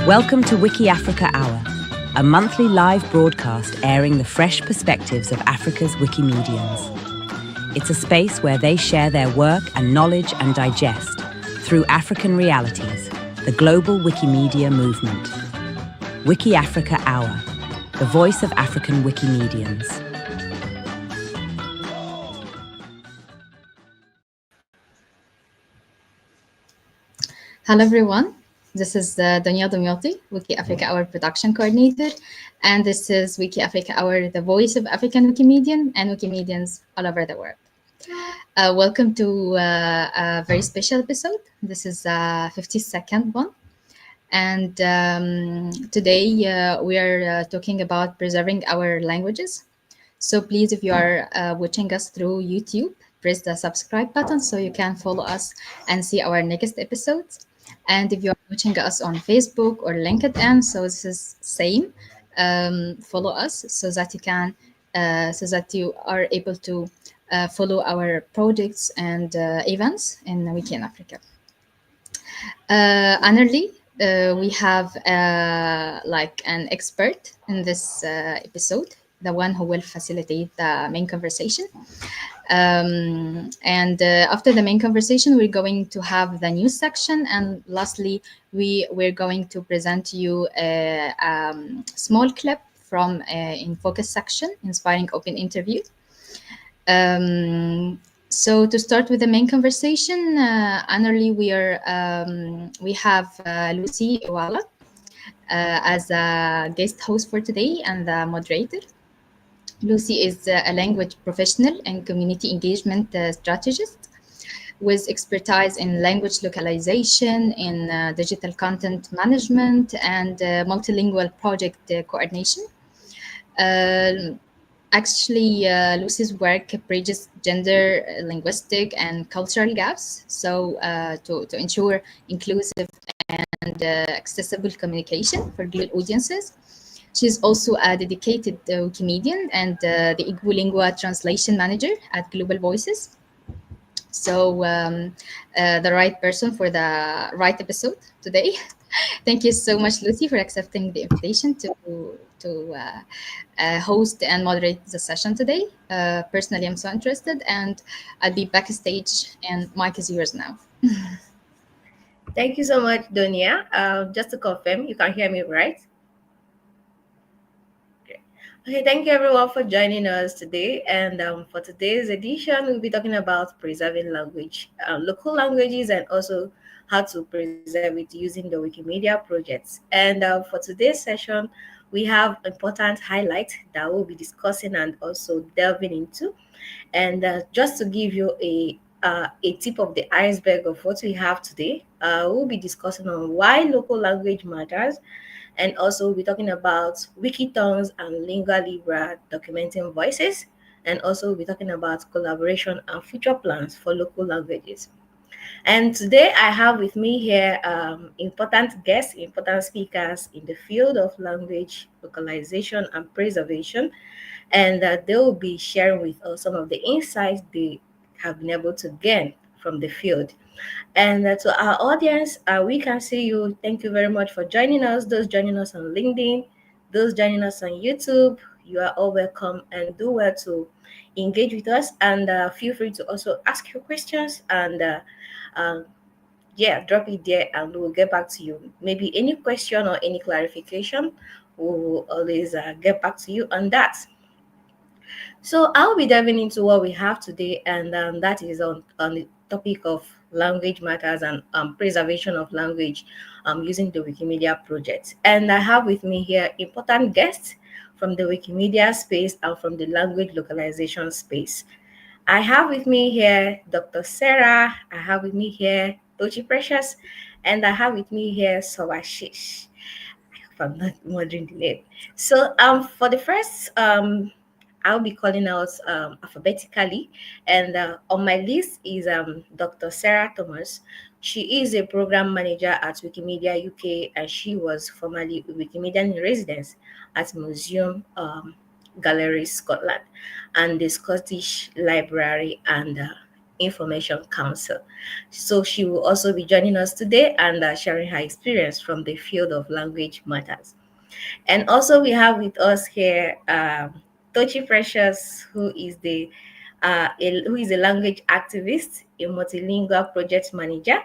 Welcome to WikiAfrica Hour, a monthly live broadcast airing the fresh perspectives of Africa's Wikimedians. It's a space where they share their work and knowledge and digest, through African realities, the global Wikimedia movement. WikiAfrica Hour, the voice of African Wikimedians. Hello everyone, this is Donia ElDomiaty, WikiAfrica Hour production coordinator, and this is WikiAfrica Hour, the voice of African Wikimedian and Wikimedians all over the world. Welcome to a very special episode. This is a 52nd one, and today we are talking about preserving our languages. So please, if you are watching us through YouTube, press the subscribe button so you can follow us and see our next episodes. And if you are watching us on Facebook or LinkedIn, so this is same. Follow us so that you can, so that you are able to follow our projects and events in Wiki in Africa. Annually, we have like an expert in this episode, the one who will facilitate the main conversation. And after the main conversation, we're going to have the news section. And lastly, we're going to present you a small clip from in focus section, inspiring open interview. So to start with the main conversation, annually we have Lucy Iwuala as a guest host for today and the moderator. Lucy is a language professional and community engagement strategist with expertise in language localization, in digital content management, and multilingual project coordination. Actually, Lucy's work bridges gender, linguistic, and cultural gaps, so to ensure inclusive and accessible communication for global audiences. She's also a dedicated Wikimedian and the Iwuala translation manager at Global Voices. So the right person for the right episode today. Thank you so much, Lucy, for accepting the invitation to host and moderate the session today. Personally, I'm so interested, and I'll be backstage, and mic is yours now. Thank you so much, Donia. Just to confirm, you can hear me, right? Okay, thank you everyone for joining us today. And for today's edition, we'll be talking about preserving language, local languages, and also how to preserve it using the Wikimedia projects. And for today's session, we have important highlights that we'll be discussing and also delving into. And just to give you a tip of the iceberg of what we have today, we'll be discussing on why local language matters. And also we'll be talking about Wikitongues and Lingua Libre documenting voices. And also we'll be talking about collaboration and future plans for local languages. And today I have with me here important guests, important speakers in the field of language localization and preservation. And they will be sharing with us some of the insights they have been able to gain from the field. And to our audience, we can see you. Thank you very much for joining us. Those joining us on LinkedIn, those joining us on YouTube, you are all welcome, and do well to engage with us. And feel free to also ask your questions and drop it there, and we'll get back to you. Maybe any question or any clarification, we will always get back to you on that. So I'll be diving into what we have today, and that is on the topic of language matters and preservation of language using the Wikimedia project. And I have with me here important guests from the Wikimedia space and from the language localization space. I have with me here Dr. Sara, I have with me here Tochi Precious, and I have with me here Subhashish. If I'm not murdering the name. So for the first I'll be calling out alphabetically, and on my list is Dr. Sara Thomas. She is a program manager at Wikimedia UK, and she was formerly a Wikimedian in residence at Museum Gallery Scotland and the Scottish Library and Information Council. So she will also be joining us today and sharing her experience from the field of language matters. And also we have with us here Tochi Precious, who is a language activist, a multilingual project manager,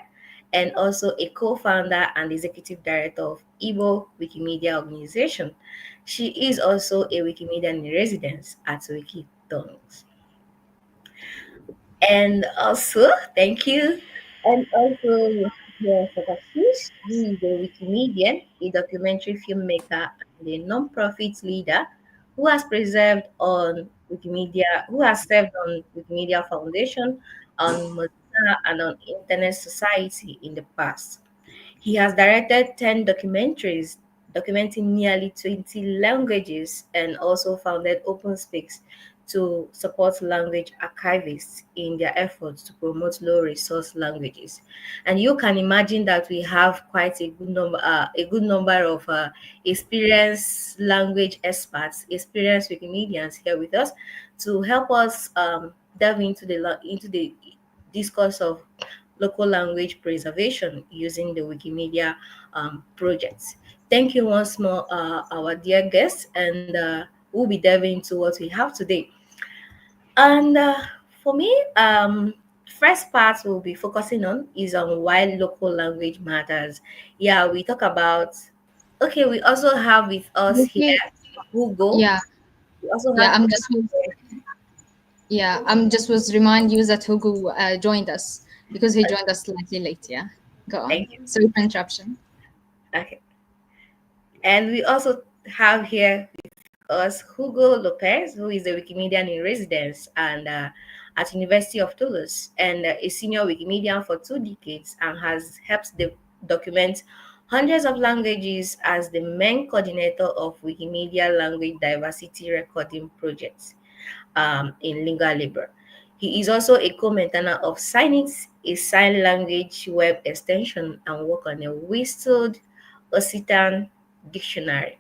and also a co-founder and executive director of Wikimedia organization. She is also a Wikimedia in residence at Wikitongues. And also, thank you. And also, we have here Subhashish, who is a Wikimedian, a documentary filmmaker, and a non-profit leader who has who has served on Wikimedia Foundation, on Mozilla, and on Internet Society in the past. He has directed 10 documentaries documenting nearly 20 languages and also founded OpenSpeaks to support language archivists in their efforts to promote low resource languages. And you can imagine that we have quite a good number of experienced language experts, experienced Wikimedians here with us to help us delve into the discourse of local language preservation using the Wikimedia projects. Thank you once more, our dear guests, and we'll be delving into what we have today. And for me, first part we'll be focusing on is on why local language matters. Yeah, we talk about. Okay, we also have with us Okay. here Hugo. Yeah, We also yeah. have I'm just was remind you that Hugo joined us because he joined us slightly late. Yeah, go on. thank you. Sorry for interruption. Okay, and we also have here us Hugo Lopez, who is a Wikimedian in residence and at University of Toulouse, and a senior Wikimedian for 2 decades, and has helped document hundreds of languages as the main coordinator of Wikimedia language diversity recording projects in Lingua Libre. He is also a co-maintainer of Signit, a sign language web extension, and work on a whistled Occitan dictionary.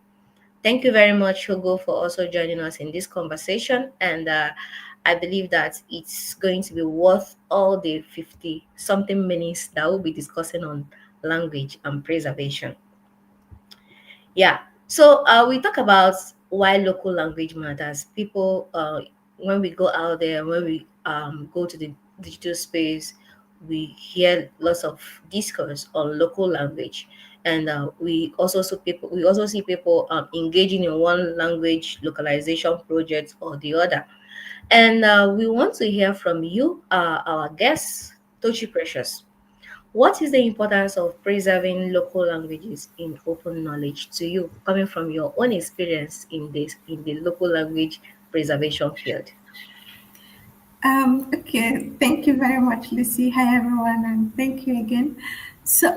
Thank you very much, Hugo, for also joining us in this conversation. And I believe that it's going to be worth all the 50 something minutes that we'll be discussing on language and preservation. Yeah. So we talk about why local language matters. People, when we go out there, when we go to the digital space, we hear lots of discourse on local language, and we also see people engaging in one language localization project or the other. And we want to hear from you, our guest, Tochi Precious. What is the importance of preserving local languages in open knowledge to you, coming from your own experience in the local language preservation field? Okay, thank you very much, Lucy. Hi, everyone, and thank you again. So,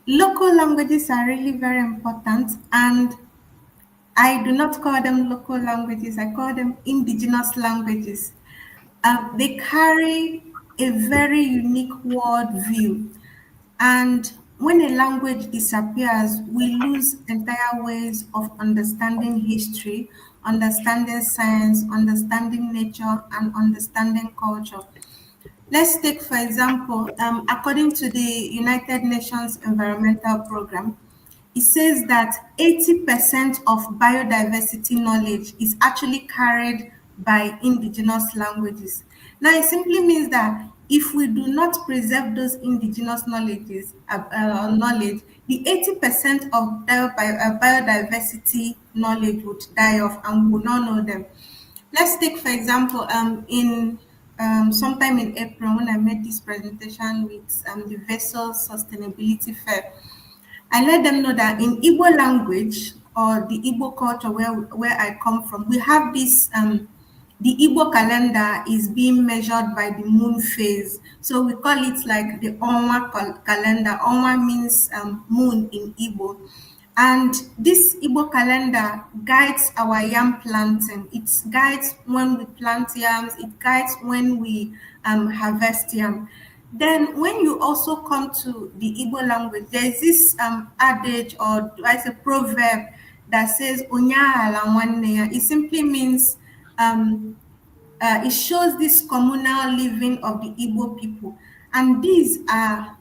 local languages are really very important, and I do not call them local languages, I call them indigenous languages. They carry a very unique worldview. And when a language disappears, we lose entire ways of understanding history, understanding science, understanding nature, and understanding culture. Let's take, for example, according to the United Nations Environmental Program, it says that 80% of biodiversity knowledge is actually carried by indigenous languages. Now, it simply means that if we do not preserve those indigenous knowledge, the 80% of biodiversity knowledge would die off and we will not know them. Let's take, for example, in sometime in April when I made this presentation with the Vessel Sustainability Fair, I let them know that in Igbo language or the Igbo culture where I come from, we have this the Igbo calendar is being measured by the moon phase. So we call it like the Onwa calendar. Onwa means moon in Igbo. And this Igbo calendar guides our yam planting. It guides when we plant yams, it guides when we harvest yam. Then when you also come to the Igbo language, there's this adage or do I say proverb that says Onya ala nwanne ya. It simply means um, it shows this communal living of the Igbo people. And these are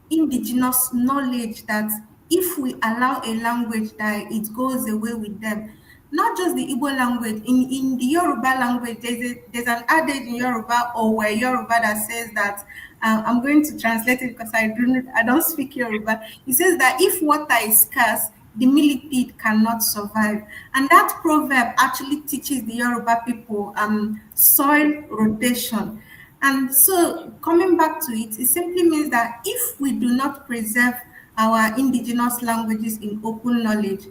indigenous knowledge that if we allow a language die, it goes away with them. Not just the Igbo language, in the Yoruba language, there's an adage in Yoruba or where Yoruba that says that I'm going to translate it because I don't speak Yoruba. It says that if water is scarce, the millipede cannot survive. And that proverb actually teaches the Yoruba people soil rotation. And so, coming back to it, it simply means that if we do not preserve our indigenous languages in open knowledge,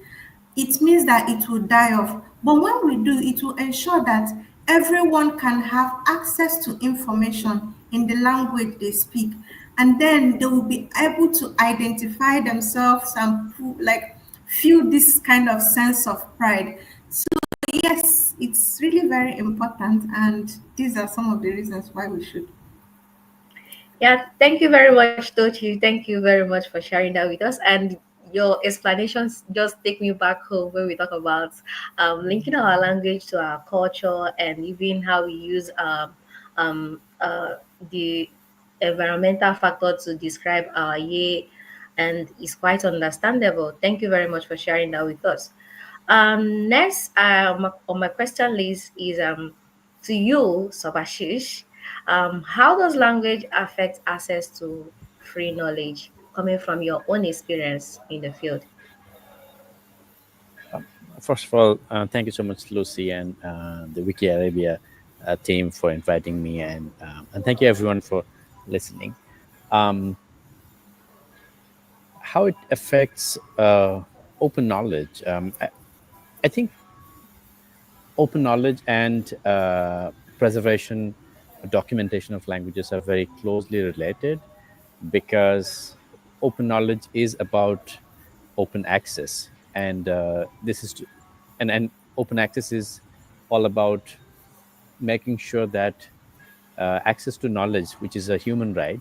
it means that it will die off. But when we do, it will ensure that everyone can have access to information in the language they speak. And then they will be able to identify themselves and like feel this kind of sense of pride. So yes, it's really very important, and these are some of the reasons why we should. Yeah, thank you very much, Tochi. Thank you very much for sharing that with us. And your explanations just take me back home when we talk about linking our language to our culture and even how we use um, uh, the environmental factor to describe our year. And it's quite understandable. Thank you very much for sharing that with us. Next, on my question list is to you, Subhashish. How does language affect access to free knowledge coming from your own experience in the field? First of all, thank you so much, Lucy, and the Wiki Arabia team for inviting me, and thank you everyone for listening. Um, how it affects open knowledge? I think open knowledge and preservation, documentation of languages are very closely related because open knowledge is about open access, and this is and open access is all about making sure that access to knowledge, which is a human right,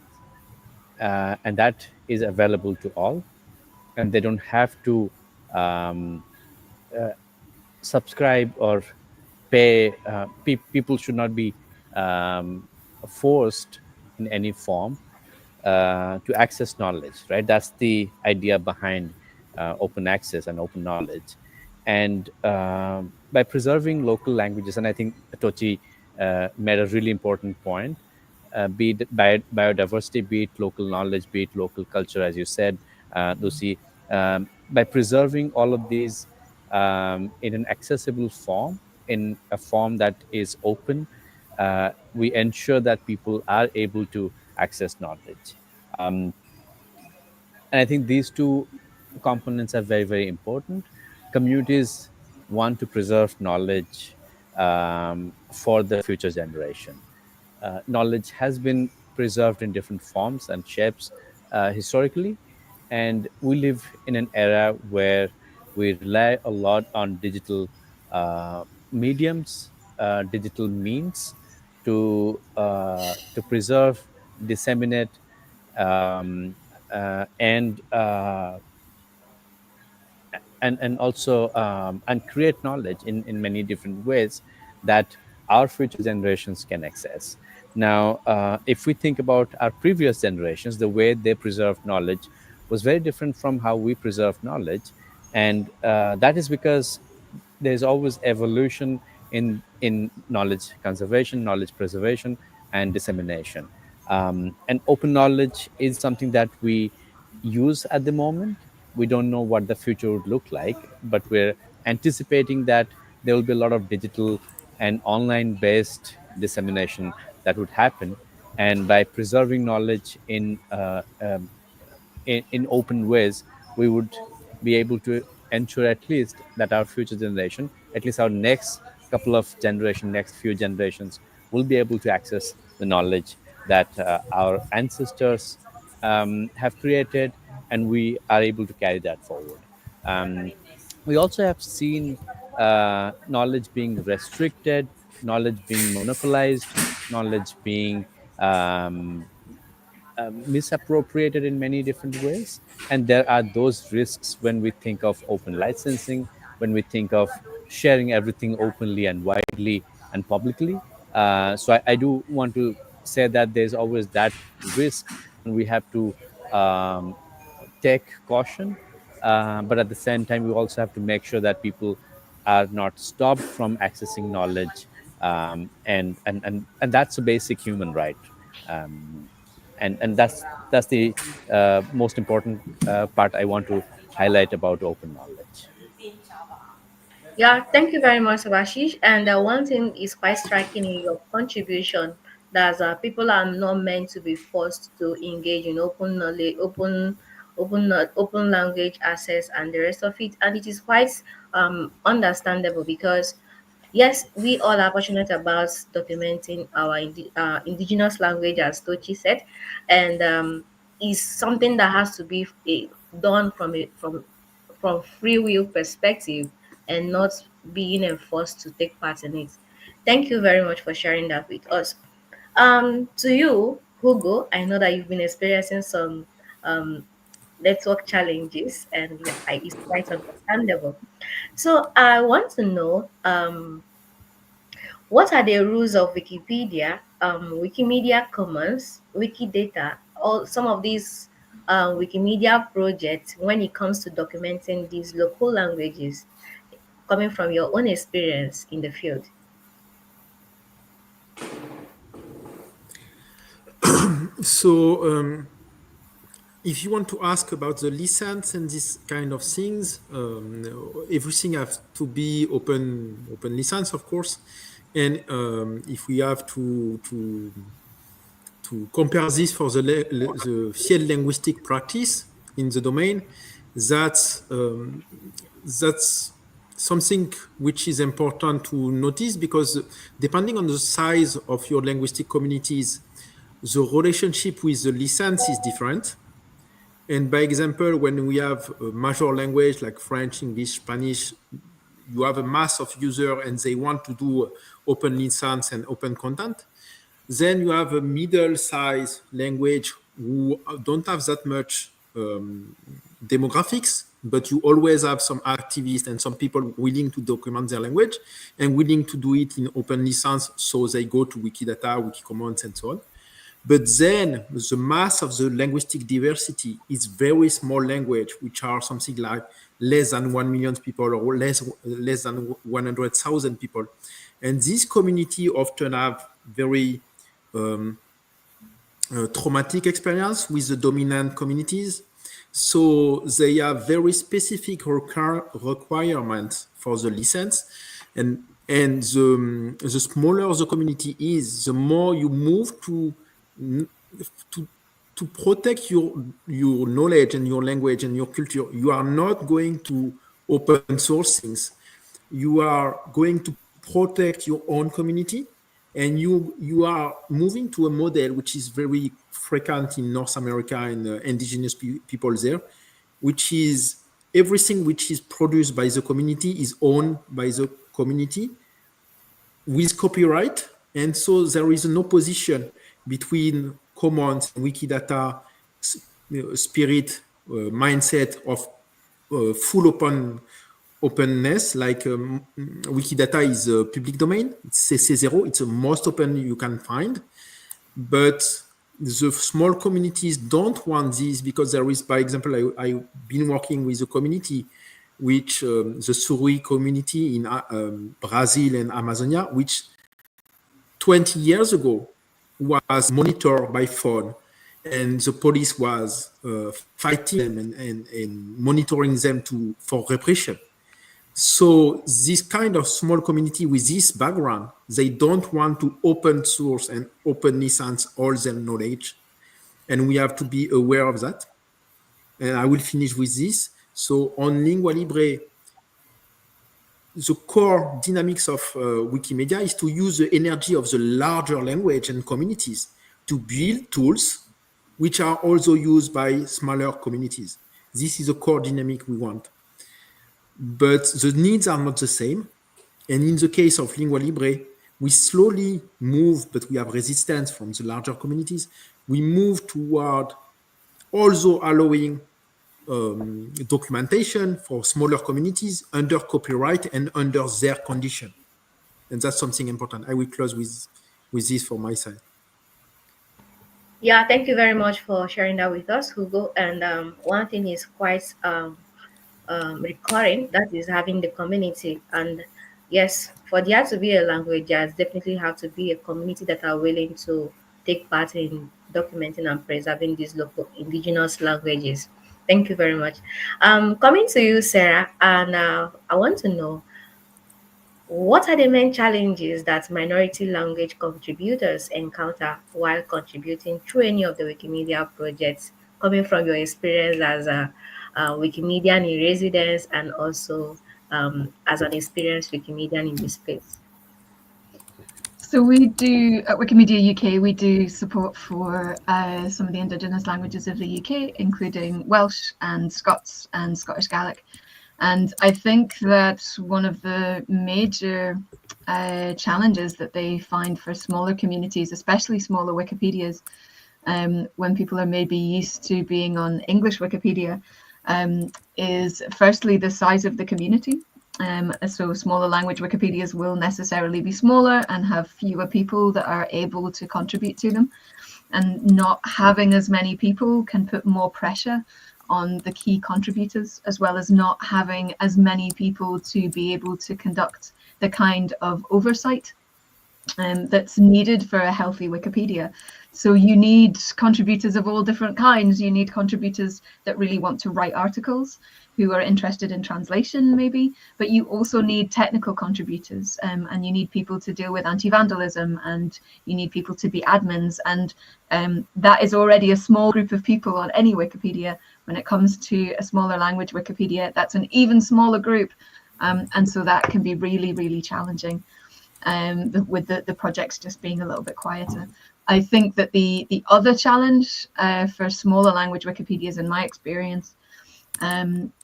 and that is available to all, and they don't have to um, subscribe or pay. People should not be um, forced in any form to access knowledge, right? That's the idea behind open access and open knowledge. And by preserving local languages, and I think Tochi made a really important point, be it biodiversity, be it local knowledge, be it local culture, as you said, Lucy, by preserving all of these in an accessible form, in a form that is open, we ensure that people are able to access knowledge. And I think these two components are very, very important. Communities want to preserve knowledge for the future generation. Knowledge has been preserved in different forms and shapes historically, and we live in an era where we rely a lot on digital mediums, digital means to preserve, disseminate, um, and and also and create knowledge in many different ways that our future generations can access. Now, if we think about our previous generations, the way they preserved knowledge was very different from how we preserve knowledge, and that is because there's always evolution in knowledge conservation, knowledge preservation, and dissemination. And open knowledge is something that we use at the moment. We don't know what the future would look like, but we're anticipating that there will be a lot of digital and online based dissemination that would happen. And by preserving knowledge in open ways, we would be able to ensure at least that our future generation, at least our next couple of generations, next few generations, will be able to access the knowledge that our ancestors have created, and we are able to carry that forward. Um, we also have seen knowledge being restricted, knowledge being monopolized, knowledge being misappropriated in many different ways. And there are those risks when we think of open licensing, when we think of sharing everything openly and widely and publicly. So I do want to say that there's always that risk, and we have to take caution. But at the same time, we also have to make sure that people are not stopped from accessing knowledge, and that's a basic human right. Um, and that's the most important part I want to highlight about open knowledge. Yeah, thank you very much, Subhashish. And one thing is quite striking in your contribution that people are not meant to be forced to engage in open knowledge, open language access, and the rest of it. And it is quite understandable because yes, we all are passionate about documenting our indigenous language, as Tochi said, and is something that has to be done from free will perspective and not being enforced to take part in it. Thank you very much for sharing that with us. To you, Hugo, I know that you've been experiencing some um, network challenges, and it's quite understandable. So I want to know what are the rules of Wikipedia, Wikimedia Commons, Wikidata, all some of these Wikimedia projects when it comes to documenting these local languages, coming from your own experience in the field? So, if you want to ask about the license and this kind of things, everything has to be open license, of course. And if we have to compare this for the field linguistic practice in the domain, that's something which is important to notice, because depending on the size of your linguistic communities, the relationship with the license is different. And by example, when we have a major language like French, English, Spanish, you have a mass of users and they want to do open license and open content. Then you have a middle-sized language who don't have that much demographics, but you always have some activists and some people willing to document their language and willing to do it in open license. So they go to Wikidata, Wikicommons, and so on. But then the mass of the linguistic diversity is very small language, which are something like less than 1 million people or less than 100,000 people. And this community often have very traumatic experience with the dominant communities. So they have very specific requirements for the license. And the smaller the community is, the more you move to protect your knowledge and your language and your culture. You are not going to open source things. You are going to protect your own community, and you are moving to a model which is very frequent in North America and indigenous people there, which is everything which is produced by the community is owned by the community with copyright. And so there is an opposition between Commons and Wikidata spirit, mindset of full openness. Like Wikidata is a public domain, it's CC0, it's the most open you can find. But the small communities don't want this, because there is, by example, I've been working with a community, which the Surui community in Brazil and Amazonia, which 20 years ago was monitored by phone, and the police was fighting them and monitoring them for repression. So this kind of small community with this background, they don't want to open source and open license all their knowledge. And we have to be aware of that. And I will finish with this. So on Lingua Libre, the core dynamics of Wikimedia is to use the energy of the larger language and communities to build tools which are also used by smaller communities. This is a core dynamic we want. But the needs are not the same. And in the case of Lingua Libre, we slowly move, but we have resistance from the larger communities. We move toward also allowing documentation for smaller communities under copyright and under their condition. and that's something important. I will close with this for my side. Yeah, thank you very much for sharing that with us, Hugo. And one thing is quite recurring, that is having the community. And yes, for there to be a language, there definitely have to be a community that are willing to take part in documenting and preserving these local indigenous languages. Thank you very much. Coming to you, Sarah, and I want to know, what are the main challenges that minority language contributors encounter while contributing through any of the Wikimedia projects, coming from your experience as a Wikimedian in residence and also as an experienced Wikimedian in the space? So we do, at Wikimedia UK, we do support for some of the indigenous languages of the UK, including Welsh and Scots and Scottish Gaelic. And I think that one of the major challenges that they find for smaller communities, especially smaller Wikipedias, when people are maybe used to being on English Wikipedia, is firstly the size of the community. So smaller language Wikipedias will necessarily be smaller and have fewer people that are able to contribute to them. And not having as many people can put more pressure on the key contributors, as well as not having as many people to be able to conduct the kind of oversight that's needed for a healthy Wikipedia. So you need contributors of all different kinds. You need contributors that really want to write articles, who are interested in translation maybe, but you also need technical contributors, and you need people to deal with anti-vandalism, and you need people to be admins, and that is already a small group of people on any Wikipedia. When it comes to a smaller language Wikipedia, that's an even smaller group, and so that can be really, really challenging. With the projects just being a little bit quieter. I think that the other challenge for smaller language Wikipedias, in my experience,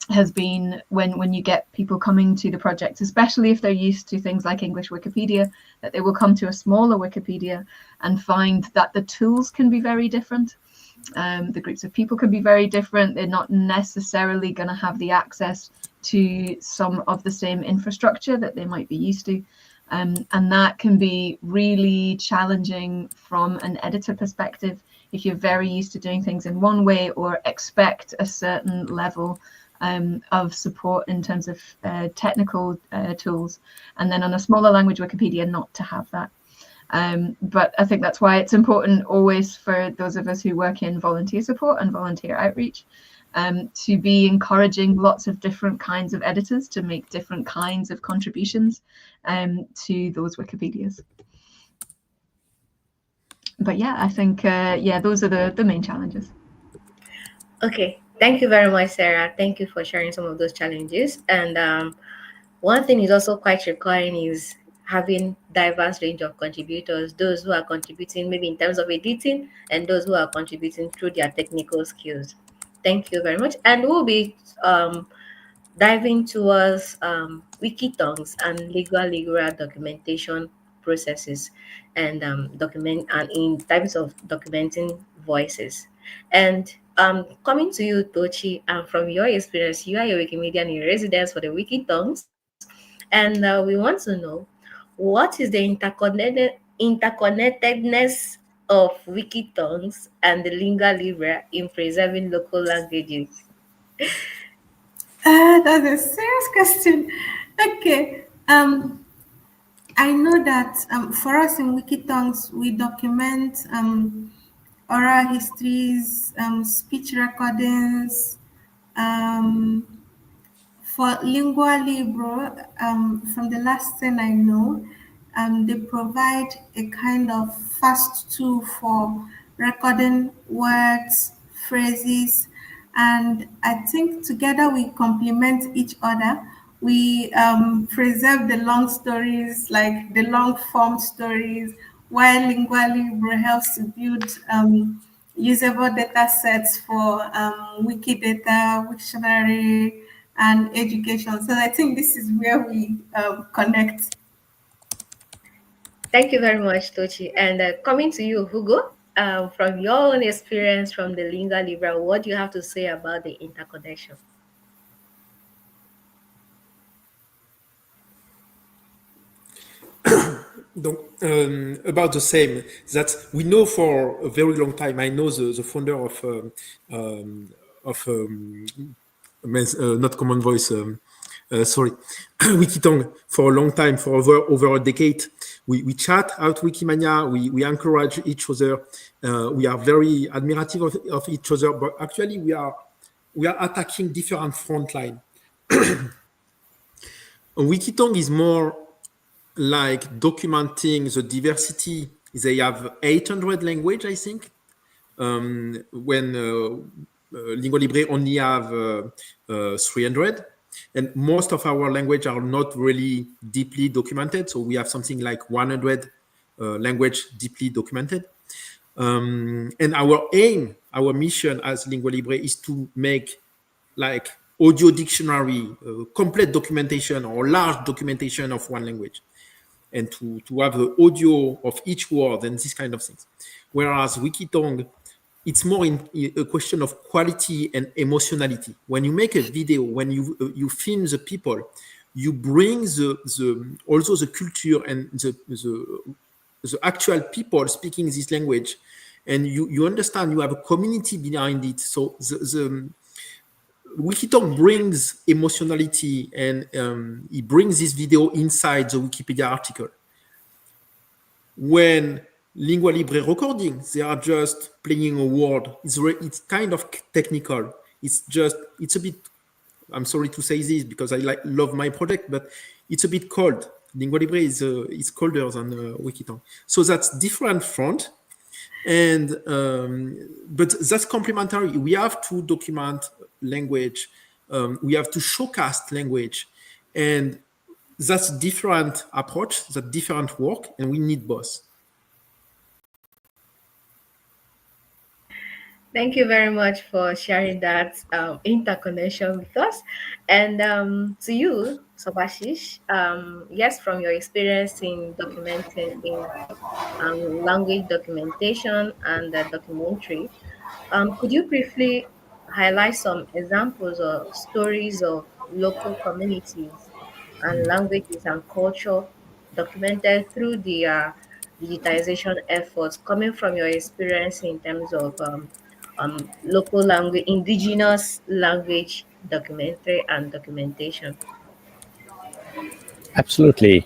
has been when you get people coming to the project, especially if they're used to things like English Wikipedia, that they will come to a smaller Wikipedia and find that the tools can be very different. The groups of people can be very different. They're not necessarily going to have the access to some of the same infrastructure that they might be used to. And that can be really challenging from an editor perspective if you're very used to doing things in one way or expect a certain level of support in terms of technical tools, and then on a smaller language Wikipedia not to have that. But I think that's why it's important always for those of us who work in volunteer support and volunteer outreach to be encouraging lots of different kinds of editors to make different kinds of contributions to those Wikipedias. But yeah, I think those are the main challenges. Okay, thank you very much, Sarah. Thank you for sharing some of those challenges. And one thing is also quite recurring is having diverse range of contributors, those who are contributing maybe in terms of editing and those who are contributing through their technical skills. Thank you very much. And we'll be diving towards Wikitongues and Lingua Libre documentation processes and document and in types of documenting voices. And coming to you, Tochi, from your experience, you are a Wikimedian in residence for the Wikitongues, and we want to know, what is the interconnectedness of Wikitongues and the Lingua Libre in preserving local languages? That's a serious question. Okay. I know that for us in Wikitongues, we document oral histories, speech recordings. For Lingua Libre, from the last thing I know, they provide a kind of fast tool for recording words, phrases, and I think together we complement each other. We preserve the long stories, like the long form stories, while Lingua Libre helps to build usable data sets for Wikidata, Wiktionary, and education. So I think this is where we connect. Thank you very much, Tochi. And coming to you, Hugo, from your own experience from the Lingua Libre, what do you have to say about the interconnection? About the same, that we know for a very long time. I know the founder of not Common Voice, sorry, Wikitongues for a long time, for over a decade. We chat out Wikimania, we encourage each other, we are very admirative of each other, but actually we are attacking different front line. Wikitongues is more like documenting the diversity. They have 800 language, I think, when Lingua Libre only have 300. And most of our language are not really deeply documented. So we have something like 100 language deeply documented. And our aim, our mission as Lingua Libre is to make like audio dictionary, complete documentation or large documentation of one language, and to have the audio of each word and these kind of things. Whereas Wikitongue, it's more in a question of quality and emotionality. When you make a video, when you film the people, you bring also the culture and the actual people speaking this language, and you understand you have a community behind it. So the Wikitongue brings emotionality, and it brings this video inside the Wikipedia article. When Lingua Libre recording, they are just playing a word. It's kind of technical. It's a bit, I'm sorry to say this because I love my project, but it's a bit cold. Lingua Libre is colder than Wikitongue. So that's different front. And but that's complementary. We have to document language. We have to showcast language, and that's different approach, that's different work, and we need both. Thank you very much for sharing that interconnection with us. And to you, Subhashish, yes, from your experience in documenting in language documentation and documentary, could you briefly highlight some examples or stories of local communities and languages and culture documented through the digitization efforts, coming from your experience in terms of local language, indigenous language documentary and documentation? Absolutely.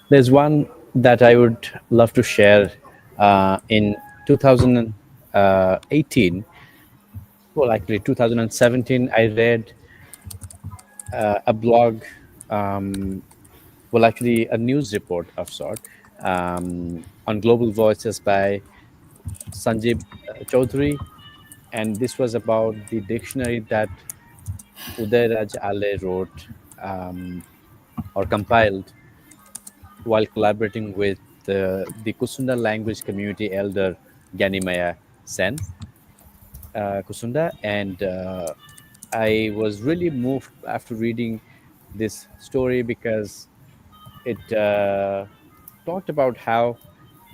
There's one that I would love to share. In 2018, well, actually 2017, I read a blog, well, actually a news report of sort, on Global Voices by Sanjib Chaudhary, and this was about the dictionary that Udairaj Ale wrote, or compiled while collaborating with the Kusunda language community elder Ganimaya Sen Kusunda. And I was really moved after reading this story because it talked about how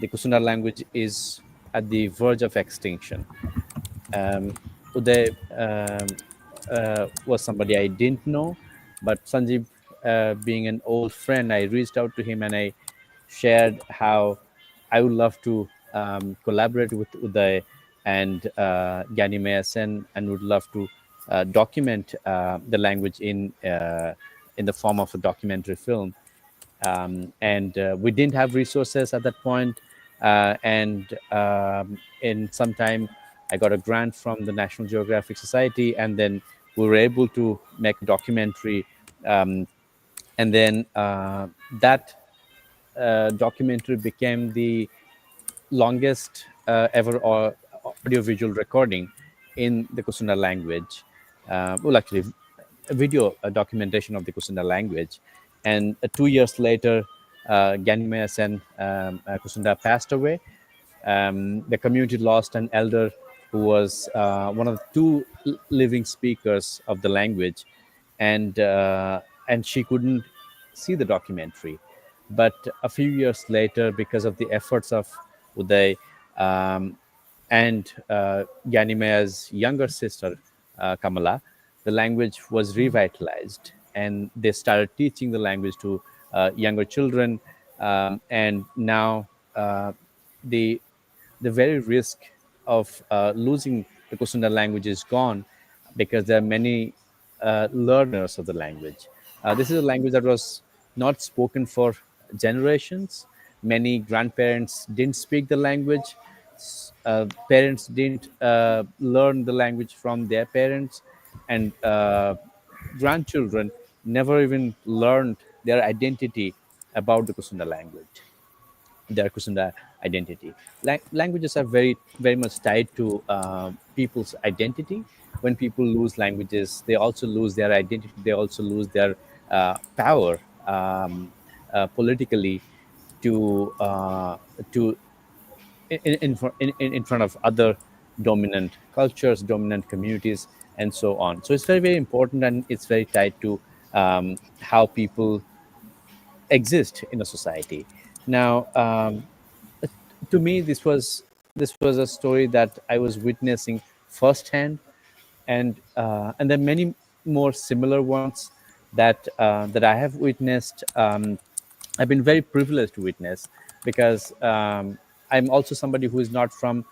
the Kusunda language is at the verge of extinction. Uday was somebody I didn't know, but Sanjeev, being an old friend, I reached out to him and I shared how I would love to collaborate with Uday and Ganimaya Sen, and would love to document the language in the form of a documentary film. And we didn't have resources at that point. And in some time, I got a grant from the National Geographic Society, and then we were able to make a documentary. And then that documentary became the longest ever audiovisual recording in the Kusunda language. Well, actually, a video, a documentation of the Kusunda language. And 2 years later, Ganimaya Sen Kusunda passed away. The community lost an elder who was one of the two living speakers of the language, and she couldn't see the documentary. But a few years later, because of the efforts of Uday and Ganimaya's younger sister, Kamala, the language was revitalized, and they started teaching the language to younger children. And now the the very risk of losing the Kusunda language is gone, because there are many learners of the language. This is a language that was not spoken for generations. Many grandparents didn't speak the language. Parents didn't learn the language from their parents, and grandchildren never even learned their identity about the Kusunda language, their Kusunda identity. Languages are very much tied to people's identity. When people lose languages, they also lose their identity. They also lose their power politically to to in front of other dominant cultures, dominant communities, and so on. So it's very important, and it's very tied to how people exist in a society. Now, to me, this was a story that I was witnessing firsthand, and there are many more similar ones that I have witnessed. I've been very privileged to witness, because I'm also somebody who is not from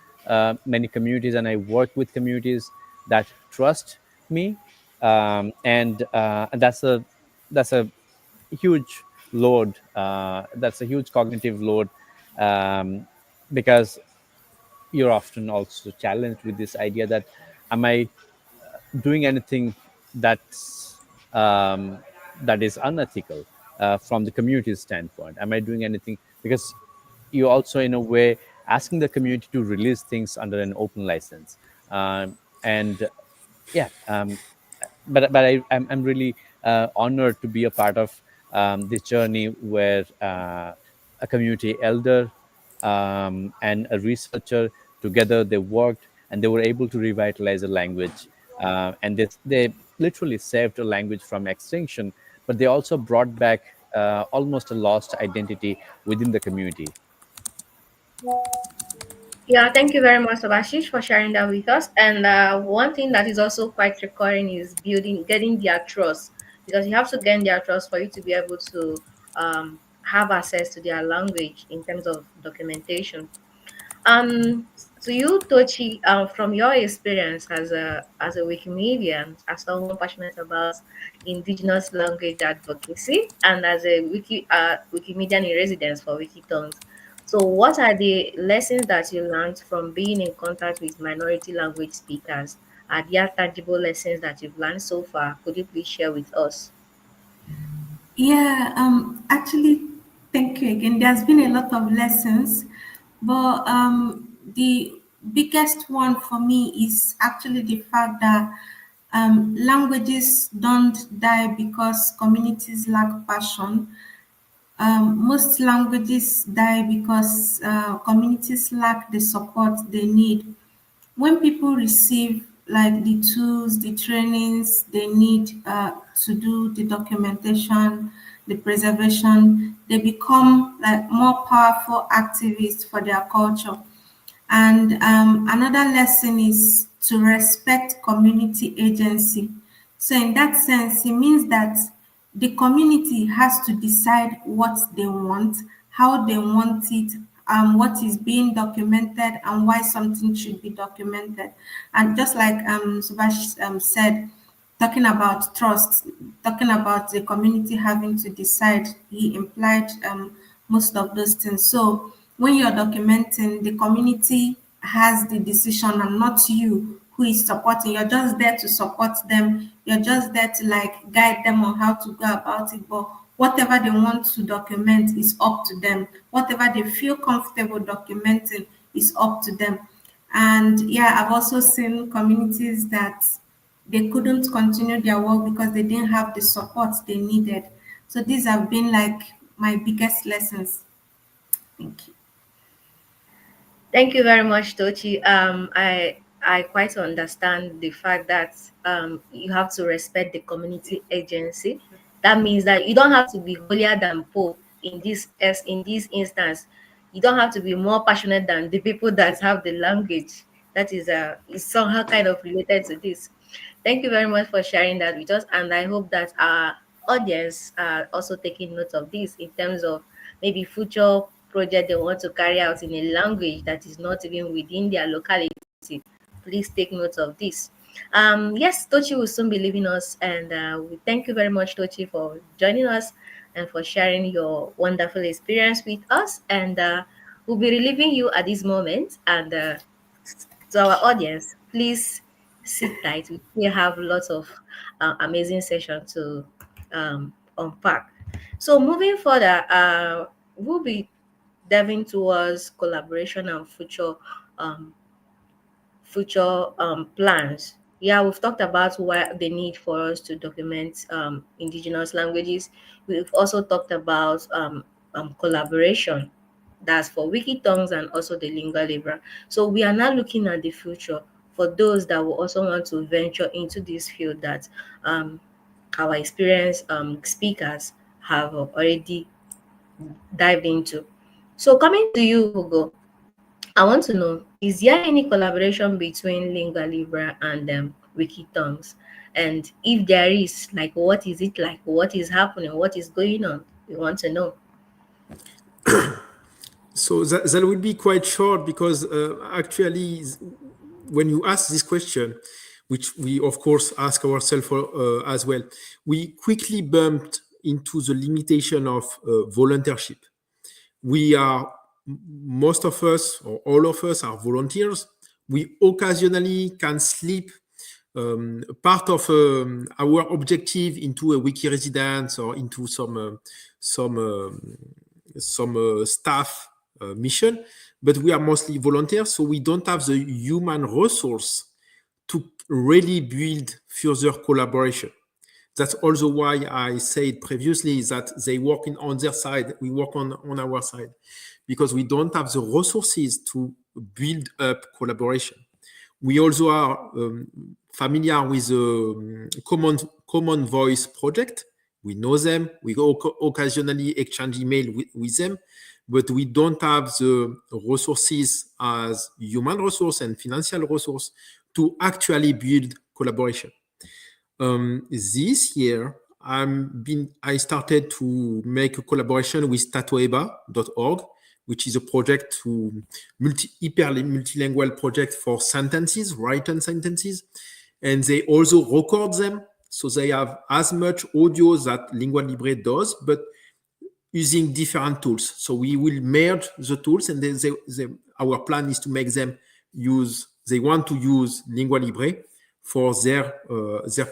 many communities, and I work with communities that trust me, and that's a huge load. That's a huge cognitive load, um, because you're often also challenged with this idea that, am I doing anything that's that is unethical from the community's standpoint? Am I doing anything? Because you also, in a way, asking the community to release things under an open license, and yeah. But I'm really honored to be a part of this journey, where a community elder and a researcher, together they worked, and they were able to revitalize a language, and they literally saved a language from extinction, but they also brought back almost a lost identity within the community. Yeah, thank you very much, Subhashish, for sharing that with us. And one thing that is also quite recurring is getting their trust, because you have to gain their trust for you to be able to have access to their language in terms of documentation. To you, Tochi, from your experience as a Wikimedian, as someone passionate about indigenous language advocacy, and as a Wikimedian in residence for Wikitongues, so what are the lessons that you learned from being in contact with minority language speakers? Are there tangible lessons that you've learned so far? Could you please share with us? Yeah, actually, thank you again. There's been a lot of lessons, but the biggest one for me is actually the fact that languages don't die because communities lack passion. Most languages die because communities lack the support they need. When people receive like the tools, the trainings they need to do the documentation, the preservation, they become like more powerful activists for their culture. And another lesson is to respect community agency. So, in that sense, it means that the community has to decide what they want, how they want it, what is being documented, and why something should be documented. And just like Subhash said, talking about trust, talking about the community having to decide, he implied most of those things. So when you're documenting, the community has the decision and not you who is supporting. You're just there to support them. You're just there to like guide them on how to go about it. But whatever they want to document is up to them. Whatever they feel comfortable documenting is up to them. And yeah, I've also seen communities that they couldn't continue their work because they didn't have the support they needed. So these have been like my biggest lessons. Thank you. Thank you very much, Tochi. I quite understand the fact that you have to respect the community agency. That means that you don't have to be holier than Pope in this instance. You don't have to be more passionate than the people that have the language. That is somehow kind of related to this. Thank you very much for sharing that with us, and I hope that our audience are also taking note of this in terms of maybe future project they want to carry out in a language that is not even within their locality, please take note of this. Yes, Tochi will soon be leaving us, and we thank you very much, Tochi, for joining us and for sharing your wonderful experience with us. And we'll be relieving you at this moment. And to our audience, please sit tight. We still have lots of amazing sessions to unpack. So moving further, we'll be delving towards collaboration and um, future plans. Yeah, we've talked about why the need for us to document indigenous languages. We've also talked about collaboration. That's for Wikitongues and also the Lingua Libre. So we are now looking at the future for those that will also want to venture into this field that our experienced speakers have already dived into. So coming to you, Hugo, I want to know, is there any collaboration between Lingua Libre and Wikitongues? And if there is, like, what is it like? What is happening? What is going on? We want to know. So that will be quite short because actually, when you ask this question, which we of course ask ourselves as well, we quickly bumped into the limitation of volunteership. We are, most of us or all of us are volunteers. We occasionally can slip part of our objective into a wiki residence or into some staff mission, but we are mostly volunteers, so we don't have the human resource to really build further collaboration. That's also why I said previously that they work on their side, we work on our side, because we don't have the resources to build up collaboration. We also are familiar with the Common Voice project. We know them. We occasionally exchange email with them, but we don't have the resources as human resource and financial resource to actually build collaboration. This year, I started to make a collaboration with tatoeba.org, which is a project to multilingual project for sentences, written sentences, and they also record them. So they have as much audio that Lingua Libre does, but using different tools. So we will merge the tools, and then our plan is to make them use. They want to use Lingua Libre for their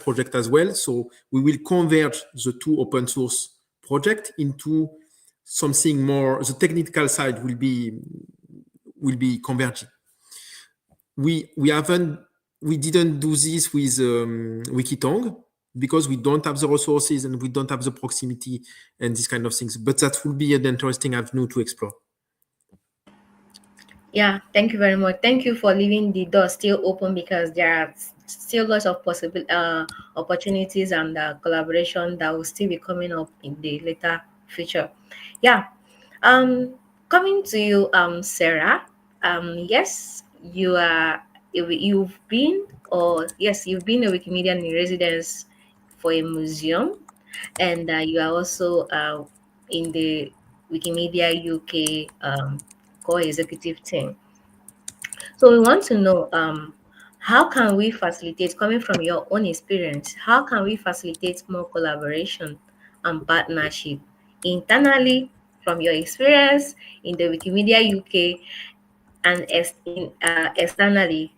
project as well. So we will converge the two open source projects into something more. The technical side will be converging. We didn't do this with Wikitongues because we don't have the resources and we don't have the proximity and these kind of things. But that will be an interesting avenue to explore. Yeah, thank you very much. Thank you for leaving the door still open, because there are still lots of possible opportunities and collaboration that will still be coming up in the later future. Yeah. Coming to you, Sarah. Yes, you've been a Wikimedian in residence for a museum, and you are also in the Wikimedia UK core executive team. So we want to know, how can we facilitate, coming from your own experience, how can we facilitate more collaboration and partnership internally from your experience in the Wikimedia UK, and externally,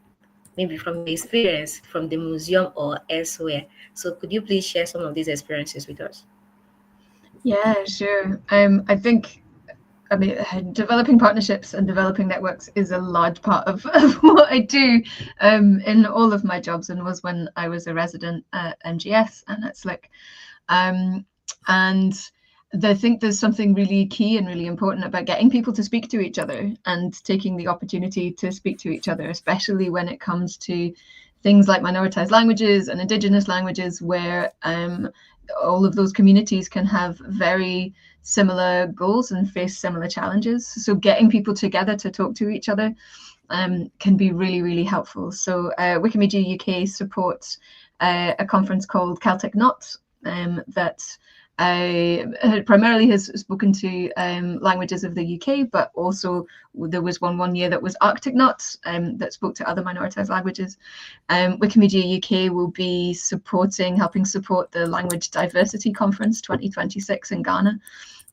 maybe from your experience from the museum or elsewhere? So could you please share some of these experiences with us? Yeah, sure. I mean, developing partnerships and developing networks is a large part of what I do in all of my jobs, and was when I was a resident at MGS and at SLIC. And I think there's something really key and really important about getting people to speak to each other and taking the opportunity to speak to each other, especially when it comes to things like minoritized languages and indigenous languages, where all of those communities can have very similar goals and face similar challenges. So getting people together to talk to each other can be really, really helpful. So Wikimedia UK supports a conference called Celtic Knots that primarily has spoken to languages of the UK, but also there was one year that was Arctic Knots that spoke to other minoritized languages. Wikimedia UK will be helping support the Language Diversity Conference 2026 in Ghana.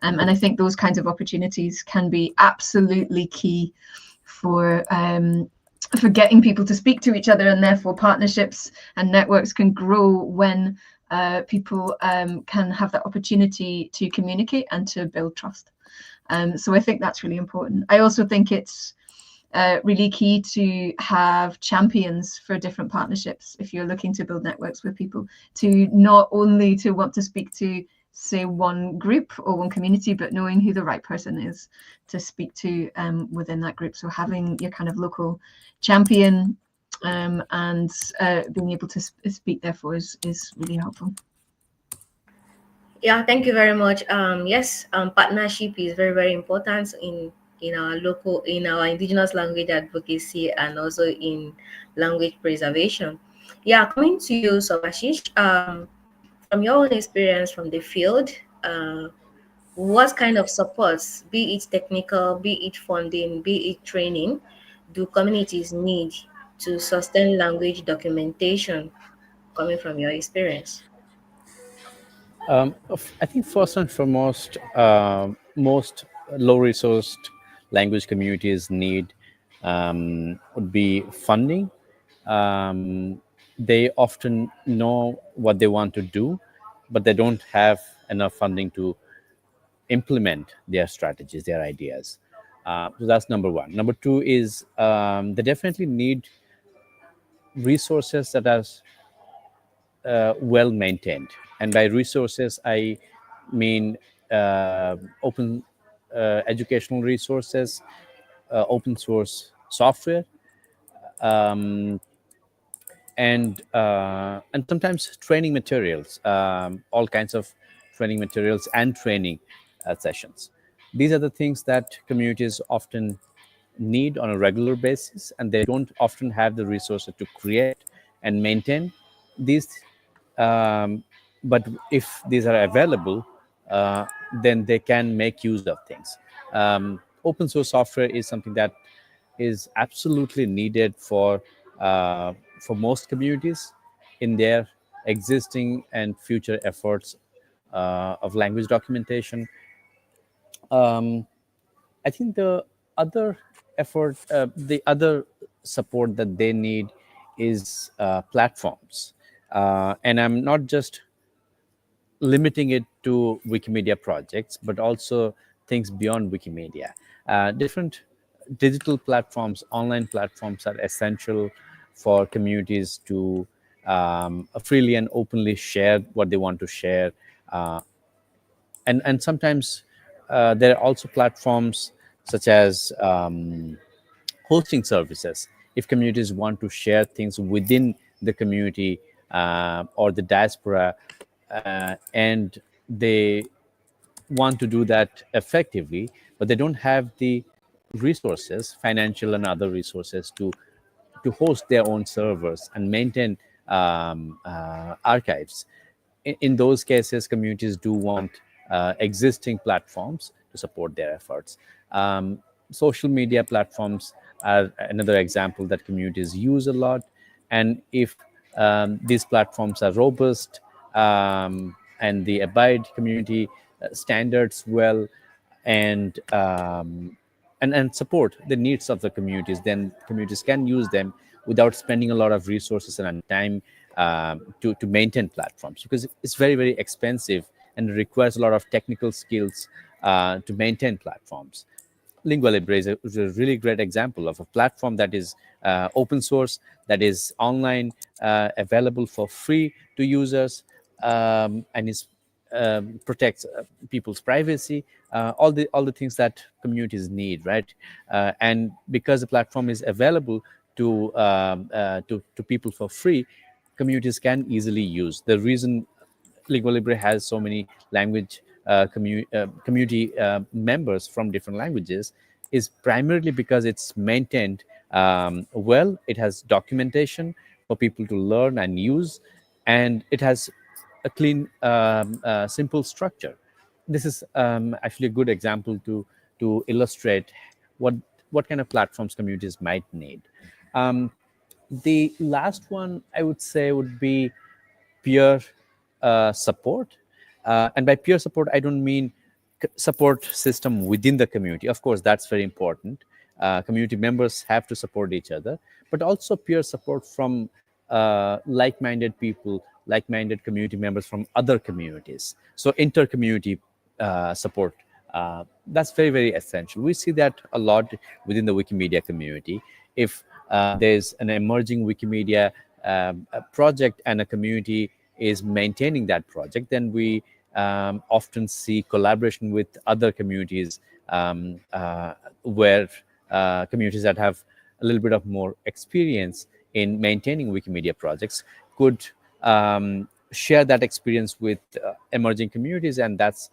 And I think those kinds of opportunities can be absolutely key for getting people to speak to each other, and therefore partnerships and networks can grow when people can have that opportunity to communicate and to build trust. So I think that's really important. I also think it's really key to have champions for different partnerships if you're looking to build networks with people, to not only to want to speak to, say, one group or one community, but knowing who the right person is to speak to within that group. So having your kind of local champion and being able to speak therefore is really helpful. Yeah, thank you very much. Yes, partnership is very, very important in our indigenous language advocacy and also in language preservation. Yeah, coming to you, Subhashish, from your own experience from the field, what kind of supports, be it technical, be it funding, be it training, do communities need to sustain language documentation, coming from your experience? I think first and foremost, most low-resourced language communities need would be funding. They often know what they want to do, but they don't have enough funding to implement their strategies, their ideas. So that's number one. Number two is they definitely need resources that are well maintained. And by resources, I mean open educational resources, open source software, and sometimes training materials, all kinds of training materials and training sessions. These are the things that communities often need on a regular basis, and they don't often have the resources to create and maintain these. But if these are available, then they can make use of things. Open source software is something that is absolutely needed for most communities in their existing and future efforts of language documentation. I think the other the other support that they need is platforms. And I'm not just limiting it to Wikimedia projects, but also things beyond Wikimedia. Different digital platforms, online platforms are essential for communities to freely and openly share what they want to share. And sometimes there are also platforms such as hosting services. If communities want to share things within the community or the diaspora, and they want to do that effectively, but they don't have the resources, financial and other resources, to host their own servers and maintain archives. In those cases, communities do want existing platforms to support their efforts. Social media platforms are another example that communities use a lot. And if these platforms are robust and they abide community standards well, and support the needs of the communities, then communities can use them without spending a lot of resources and time to maintain platforms, because it's very, very expensive and requires a lot of technical skills to maintain platforms. Lingua Libre is a really great example of a platform that is open source, that is online, available for free to users, and is protects people's privacy, all the things that communities need, right? And because the platform is available to people for free, communities can easily use. The reason Lingua Libre has so many language community members from different languages is primarily because it's maintained well. It has documentation for people to learn and use, and it has a clean, simple structure. This is actually a good example to illustrate what kind of platforms communities might need. The last one I would say would be peer support. And by peer support, I don't mean support system within the community. Of course, that's very important. Community members have to support each other, but also peer support from like-minded people, like-minded community members from other communities. So inter-community support, that's very, very essential. We see that a lot within the Wikimedia community. If there's an emerging Wikimedia a project and a community is maintaining that project, then we often see collaboration with other communities, where communities that have a little bit of more experience in maintaining Wikimedia projects could share that experience with emerging communities, and that's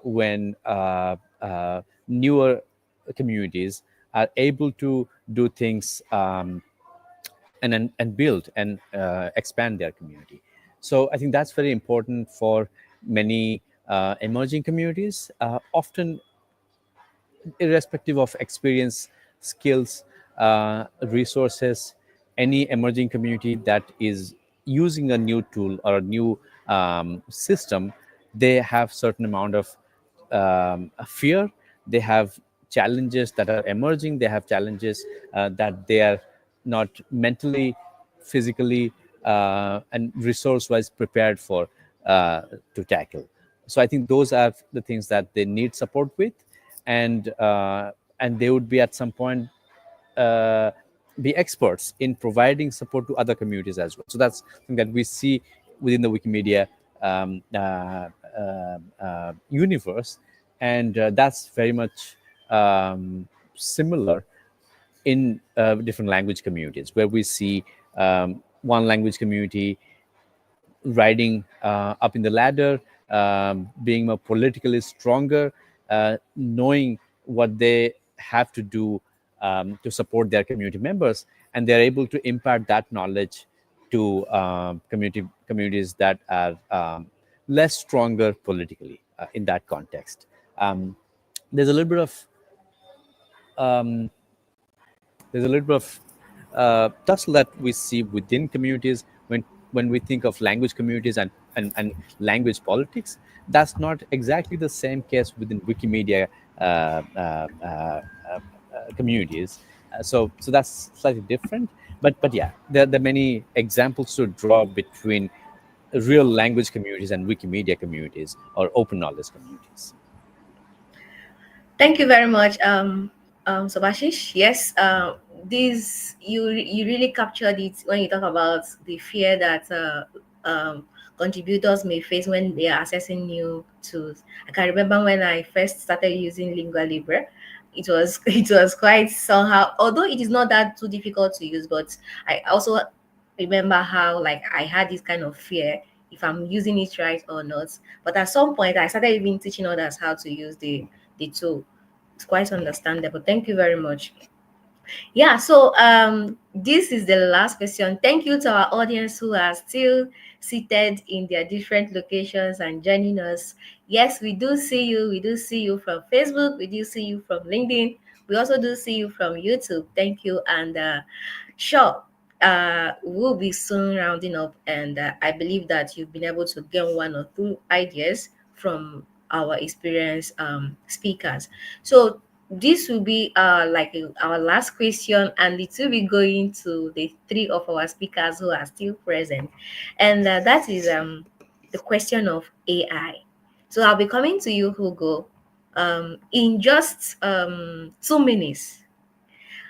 when newer communities are able to do things and build and expand their community. So I think that's very important for many emerging communities, often irrespective of experience, skills, resources. Any emerging community that is using a new tool or a new system, they have certain amount of fear. They have challenges that are emerging. They have challenges that they are not mentally, physically, and resource-wise prepared for to tackle. So I think those are the things that they need support with, and they would be at some point be experts in providing support to other communities as well. So that's something that we see within the Wikimedia universe, and that's very much similar in different language communities, where we see one language community riding up in the ladder, being more politically stronger, knowing what they have to do to support their community members, and they're able to impart that knowledge to communities that are less stronger politically in that context. There's a little bit of tussle that we see within communities when we think of language communities and language politics. That's not exactly the same case within Wikimedia communities. So that's slightly different. But yeah, there are many examples to draw between real language communities and Wikimedia communities or open knowledge communities. Thank you very much, Subhashish. Yes, this you really captured it when you talk about the fear that contributors may face when they are accessing new tools. I can remember when I first started using Lingua Libre, it was quite somehow, although it is not that too difficult to use, but I also remember how like I had this kind of fear if I'm using it right or not. But at some point I started even teaching others how to use the tool. It's quite understandable. Thank you very much. Yeah, so this is the last question. Thank you to our audience who are still seated in their different locations and joining us. Yes, we do see you. We do see you from Facebook. We do see you from LinkedIn. We also do see you from YouTube. Thank you. And sure, we'll be soon rounding up. And I believe that you've been able to gain one or two ideas from our experienced speakers. So this will be like our last question, and it will be going to the three of our speakers who are still present, and that is the question of AI. So I'll be coming to you, Hugo, in just 2 minutes.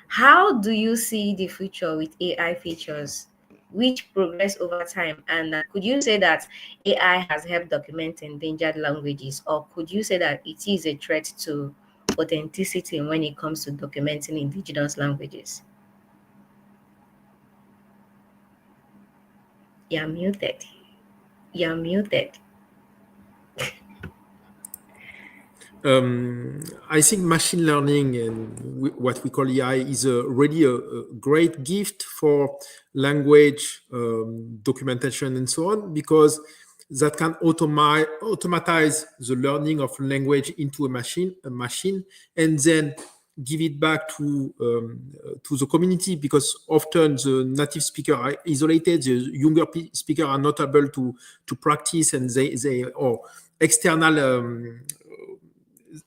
How do you see the future with AI features which progress over time? And could you say that AI has helped document endangered languages, or could you say that it is a threat to authenticity when it comes to documenting indigenous languages? You're muted. You're muted. I think machine learning and what we call AI is really a great gift for language documentation and so on, because that can automatize the learning of language into a machine, and then give it back to the community, because often the native speaker are isolated, the younger speaker are not able to practice, and they or external.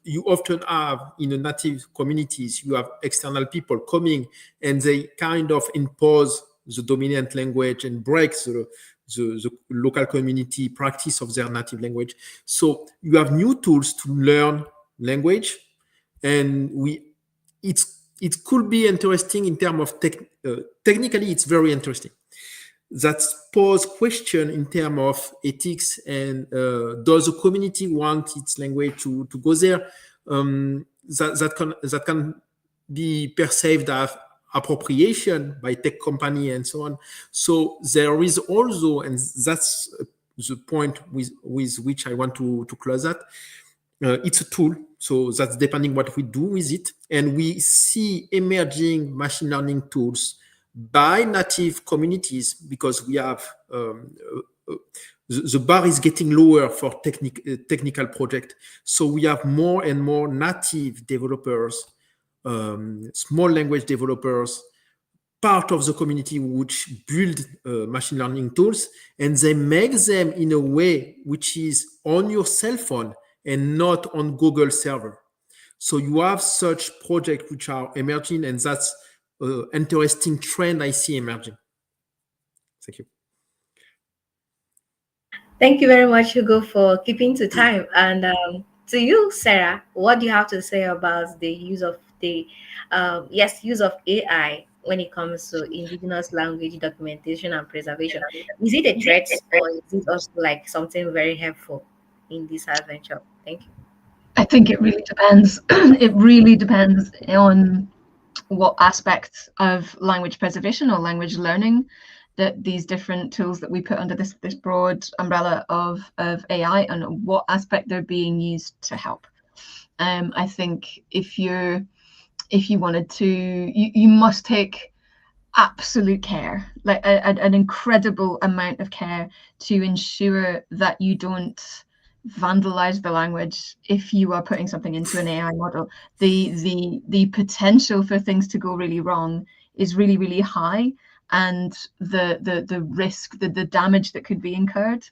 You often have in the native communities, you have external people coming, and they kind of impose the dominant language and break the local community practice of their native language. So you have new tools to learn language, and it could be interesting in terms of technically, it's very interesting. That pose question in terms of ethics and does the community want its language to go there? That can be perceived as appropriation by tech company and so on. So there is also, and that's the point with which I want to close that. It's a tool, so that's depending what we do with it, and we see emerging machine learning tools by native communities, because we have the bar is getting lower for technical project. So we have more and more native developers, small language developers, part of the community which build machine learning tools, and they make them in a way which is on your cell phone and not on Google server. So you have such projects which are emerging, and that's an interesting trend I see emerging. Thank you. Thank you very much, Hugo, for keeping to time. And to you, Sarah, what do you have to say about the use of use of AI when it comes to indigenous language documentation and preservation? Is it a threat, or is it also like something very helpful in this adventure? Thank you. I think it really depends. It really depends on what aspects of language preservation or language learning that these different tools that we put under this broad umbrella of AI, and what aspect they're being used to help. I think if you wanted to, you must take absolute care, like an incredible amount of care, to ensure that you don't vandalize the language if you are putting something into an AI model. The potential for things to go really wrong is really, really high, and the risk, the damage that could be incurred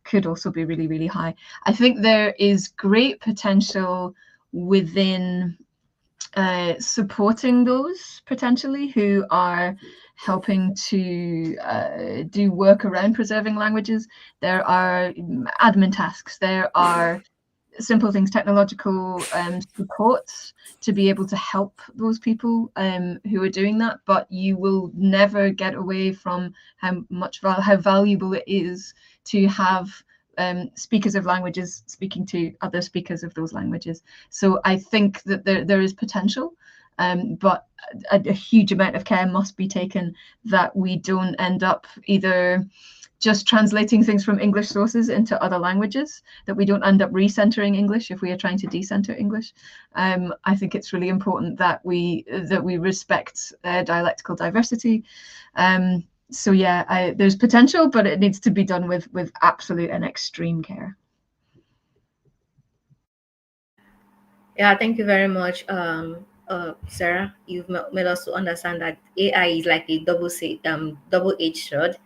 could also be really, really high. I think there is great potential within supporting those potentially who are helping to do work around preserving languages. There are admin tasks, there are simple things, technological supports to be able to help those people who are doing that, but you will never get away from how valuable it is to have speakers of languages speaking to other speakers of those languages. So I think that there is potential, but a huge amount of care must be taken that we don't end up either just translating things from English sources into other languages, that we don't end up recentering English if we are trying to decenter English. I think it's really important that we respect dialectical diversity. So yeah, there's potential, but it needs to be done with absolute and extreme care. Yeah, thank you very much, Sarah. You've made us to understand that AI is like a double-edged sword.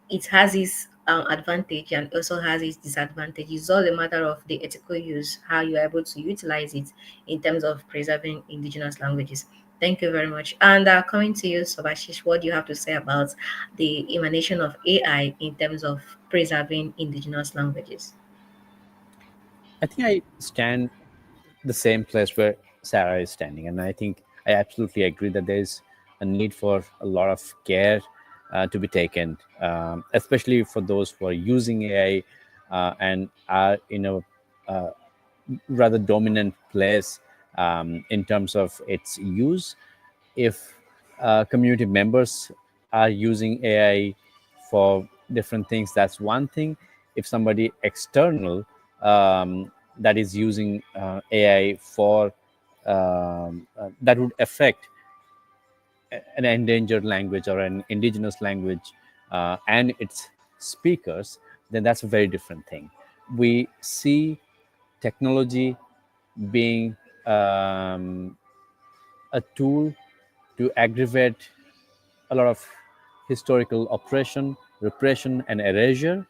It has its advantage and also has its disadvantage. It's all a matter of the ethical use, how you're able to utilize it in terms of preserving indigenous languages. Thank you very much. And coming to you, Subhashish, what do you have to say about the emanation of AI in terms of preserving indigenous languages? I think I stand the same place where Sara is standing, and I think I absolutely agree that there is a need for a lot of care to be taken, especially for those who are using AI and are in a rather dominant place in terms of its use. If community members are using AI for different things, that's one thing. If somebody external that is using AI for that would affect an endangered language or an indigenous language and its speakers, then that's a very different thing. We see technology being a tool to aggravate a lot of historical oppression, repression, and erasure.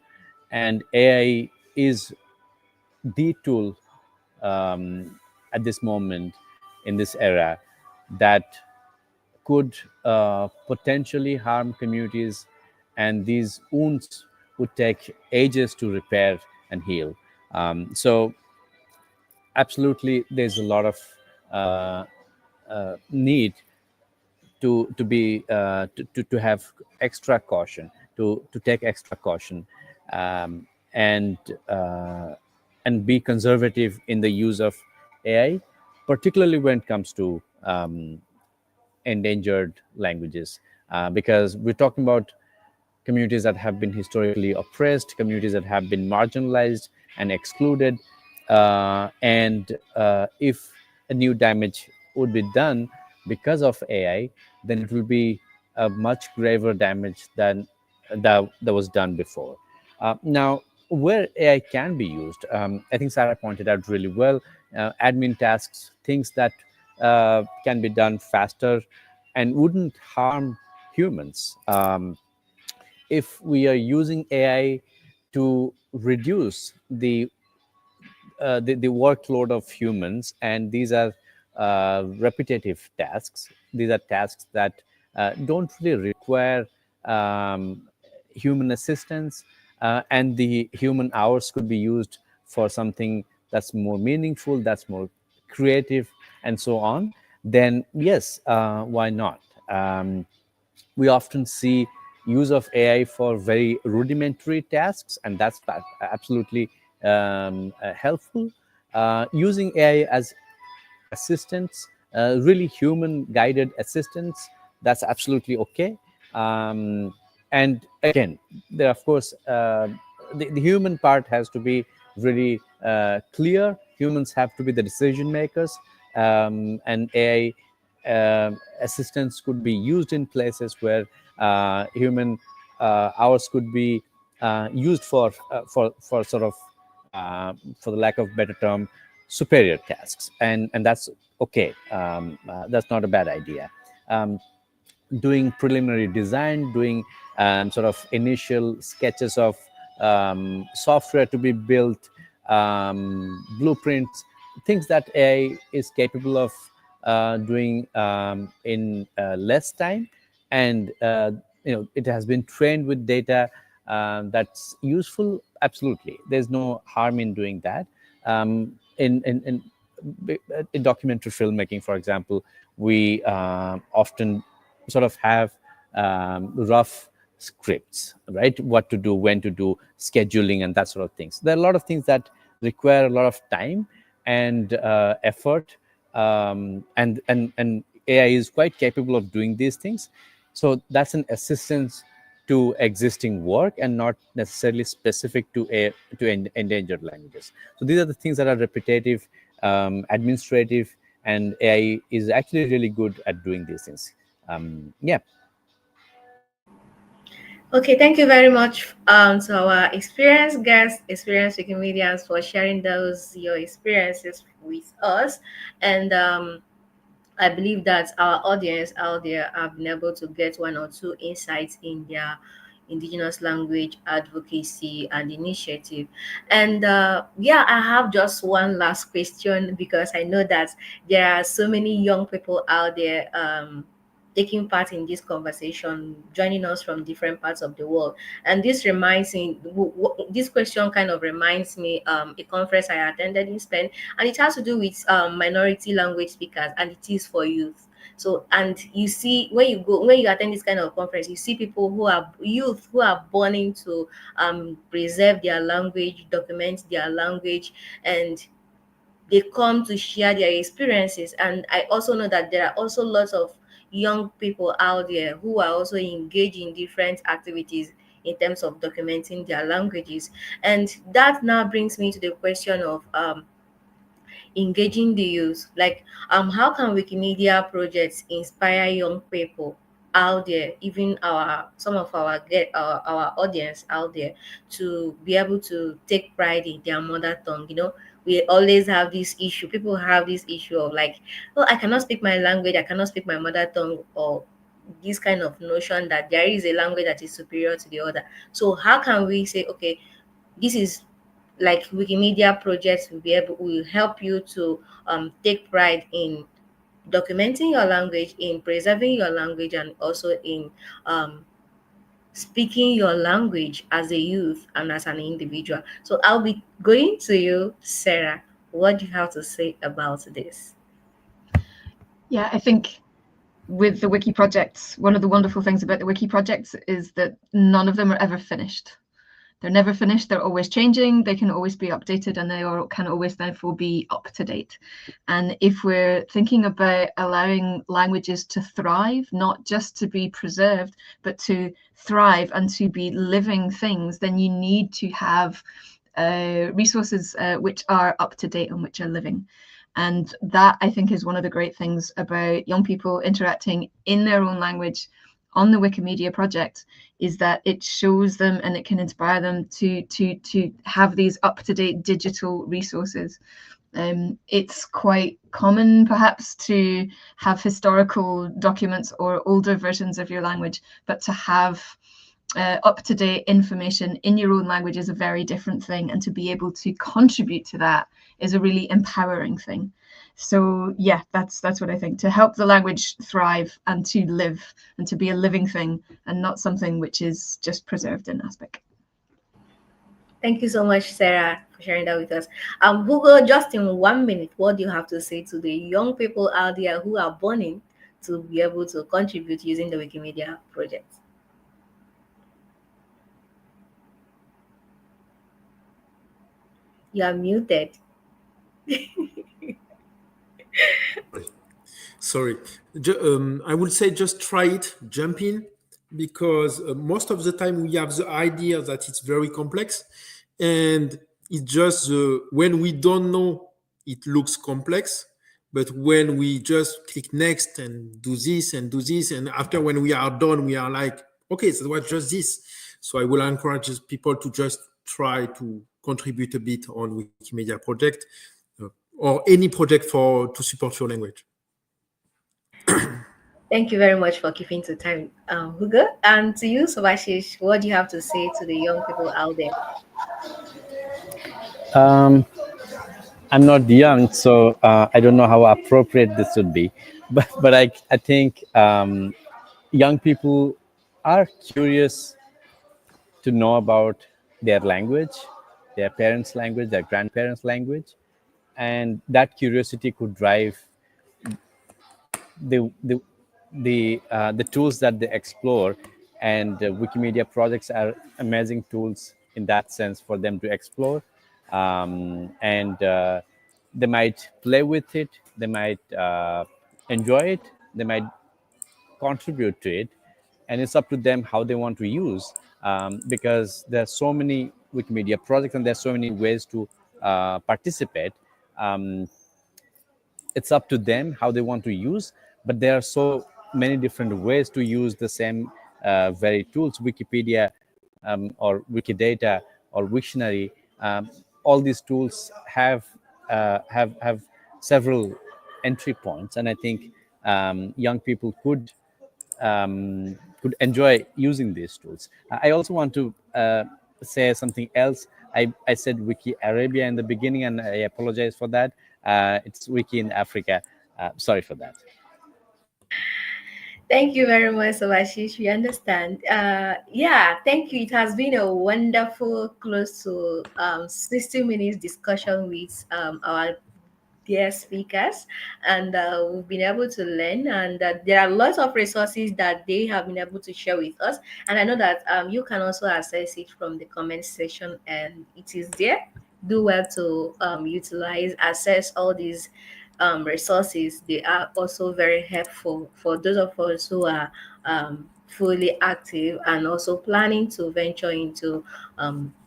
And AI is the tool at this moment in this era that could potentially harm communities, and these wounds would take ages to repair and heal. So absolutely, there's a lot of need to be to have extra caution, to take extra caution, um, and and be conservative in the use of AI, particularly when it comes to endangered languages, because we're talking about communities that have been historically oppressed, communities that have been marginalized and excluded. And if a new damage would be done because of AI, then it will be a much graver damage than that was done before. Now, where AI can be used, I think Sara pointed out really well. Admin tasks, things that can be done faster and wouldn't harm humans. If we are using AI to reduce the workload of humans, and these are repetitive tasks. These are tasks that don't really require human assistance, and the human hours could be used for something that's more meaningful, that's more creative, and so on. Then yes, why not? We often see use of AI for very rudimentary tasks, and that's absolutely helpful. Using AI as assistants, really human guided assistants, that's absolutely okay. And again, there, of course, the human part has to be really clear. Humans have to be the decision makers, and AI assistants could be used in places where human hours could be used for sort of for the lack of better term, superior tasks, and that's okay. That's not a bad idea. Doing preliminary design, doing sort of initial sketches of software to be built, blueprints, things that AI is capable of doing in less time, and it has been trained with data that's useful. Absolutely, there's no harm in doing that. In documentary filmmaking, for example, we often sort of have rough scripts, right? What to do, when to do, scheduling, and that sort of things. There are a lot of things that require a lot of time and effort, and AI is quite capable of doing these things. So that's an assistance to existing work and not necessarily specific to endangered languages. So these are the things that are repetitive, administrative, and AI is actually really good at doing these things. Yeah. Okay, thank you very much to our experienced guests, experienced Wikimedians, for sharing those your experiences with us. And I believe that our audience out there have been able to get one or two insights in their indigenous language advocacy and initiative. And yeah, I have just one last question, because I know that there are so many young people out there taking part in this conversation, joining us from different parts of the world. And this reminds me, this question kind of reminds me a conference I attended in Spain, and it has to do with minority language speakers, and it is for youth. So, and you see, when you attend this kind of conference, you see people who are youth who are burning to preserve their language, document their language, and they come to share their experiences. And I also know that there are also lots of young people out there who are also engaged in different activities in terms of documenting their languages. And that now brings me to the question of engaging the youth. Like, how can Wikimedia projects inspire young people out there, even some of our audience out there, to be able to take pride in their mother tongue. We always have this issue. People have this issue of like, oh, I cannot speak my language, I cannot speak my mother tongue, or this kind of notion that there is a language that is superior to the other. So how can we say, okay, this is like Wikimedia projects will help you to take pride in documenting your language, in preserving your language, and also in um, speaking your language as a youth and as an individual. So I'll be going to you, Sarah. What do you have to say about this? Yeah, I think with the wiki projects, one of the wonderful things about the wiki projects is that none of them are ever finished. They're never finished. They're always changing. They can always be updated, and they can always therefore be up to date. And if we're thinking about allowing languages to thrive, not just to be preserved, but to thrive and to be living things, then you need to have resources which are up to date and which are living. And that, I think, is one of the great things about young people interacting in their own language on the Wikimedia project, is that it shows them and it can inspire them to have these up-to-date digital resources. It's quite common perhaps to have historical documents or older versions of your language, but to have up-to-date information in your own language is a very different thing, and to be able to contribute to that is a really empowering thing. So yeah, that's what I think, to help the language thrive and to live and to be a living thing and not something which is just preserved in aspect. Thank you so much, Sarah, for sharing that with us. Hugo, just in 1 minute, what do you have to say to the young people out there who are burning to be able to contribute using the Wikimedia project? You are muted. Sorry. I would say just try it, jump in, because most of the time we have the idea that it's very complex, and it's just when we don't know, it looks complex. But when we just click next and do this and do this, and after when we are done, we are like, okay, so what just this? So I will encourage people to just try to contribute a bit on Wikimedia project or any project to support your language. Thank you very much for keeping to time, Hugo. And to you, Subhashish, what do you have to say to the young people out there? I'm not young, so I don't know how appropriate this would be, but I think young people are curious to know about their language, their parents' language, their grandparents' language, and that curiosity could drive the the the tools that they explore. And Wikimedia projects are amazing tools in that sense for them to explore, and they might play with it, they might enjoy it, they might contribute to it, and it's up to them how they want to use, because there's so many Wikimedia projects and there's so many ways to participate. It's up to them how they want to use, but there are so many different ways to use the same very tools. Wikipedia, or Wikidata, or Wiktionary, all these tools have several entry points, and I think young people could enjoy using these tools. I also want to say something else. I said Wiki Arabia in the beginning, and I apologize for that. It's Wiki in Africa. Sorry for that. Thank you very much, Subhashish. We understand. Yeah, thank you. It has been a wonderful, close to 60 minutes discussion with our dear speakers, and we've been able to learn, and there are lots of resources that they have been able to share with us, and I know that you can also access it from the comment section, and it is there. Do well to utilize, access all these resources, they are also very helpful for those of us who are fully active and also planning to venture into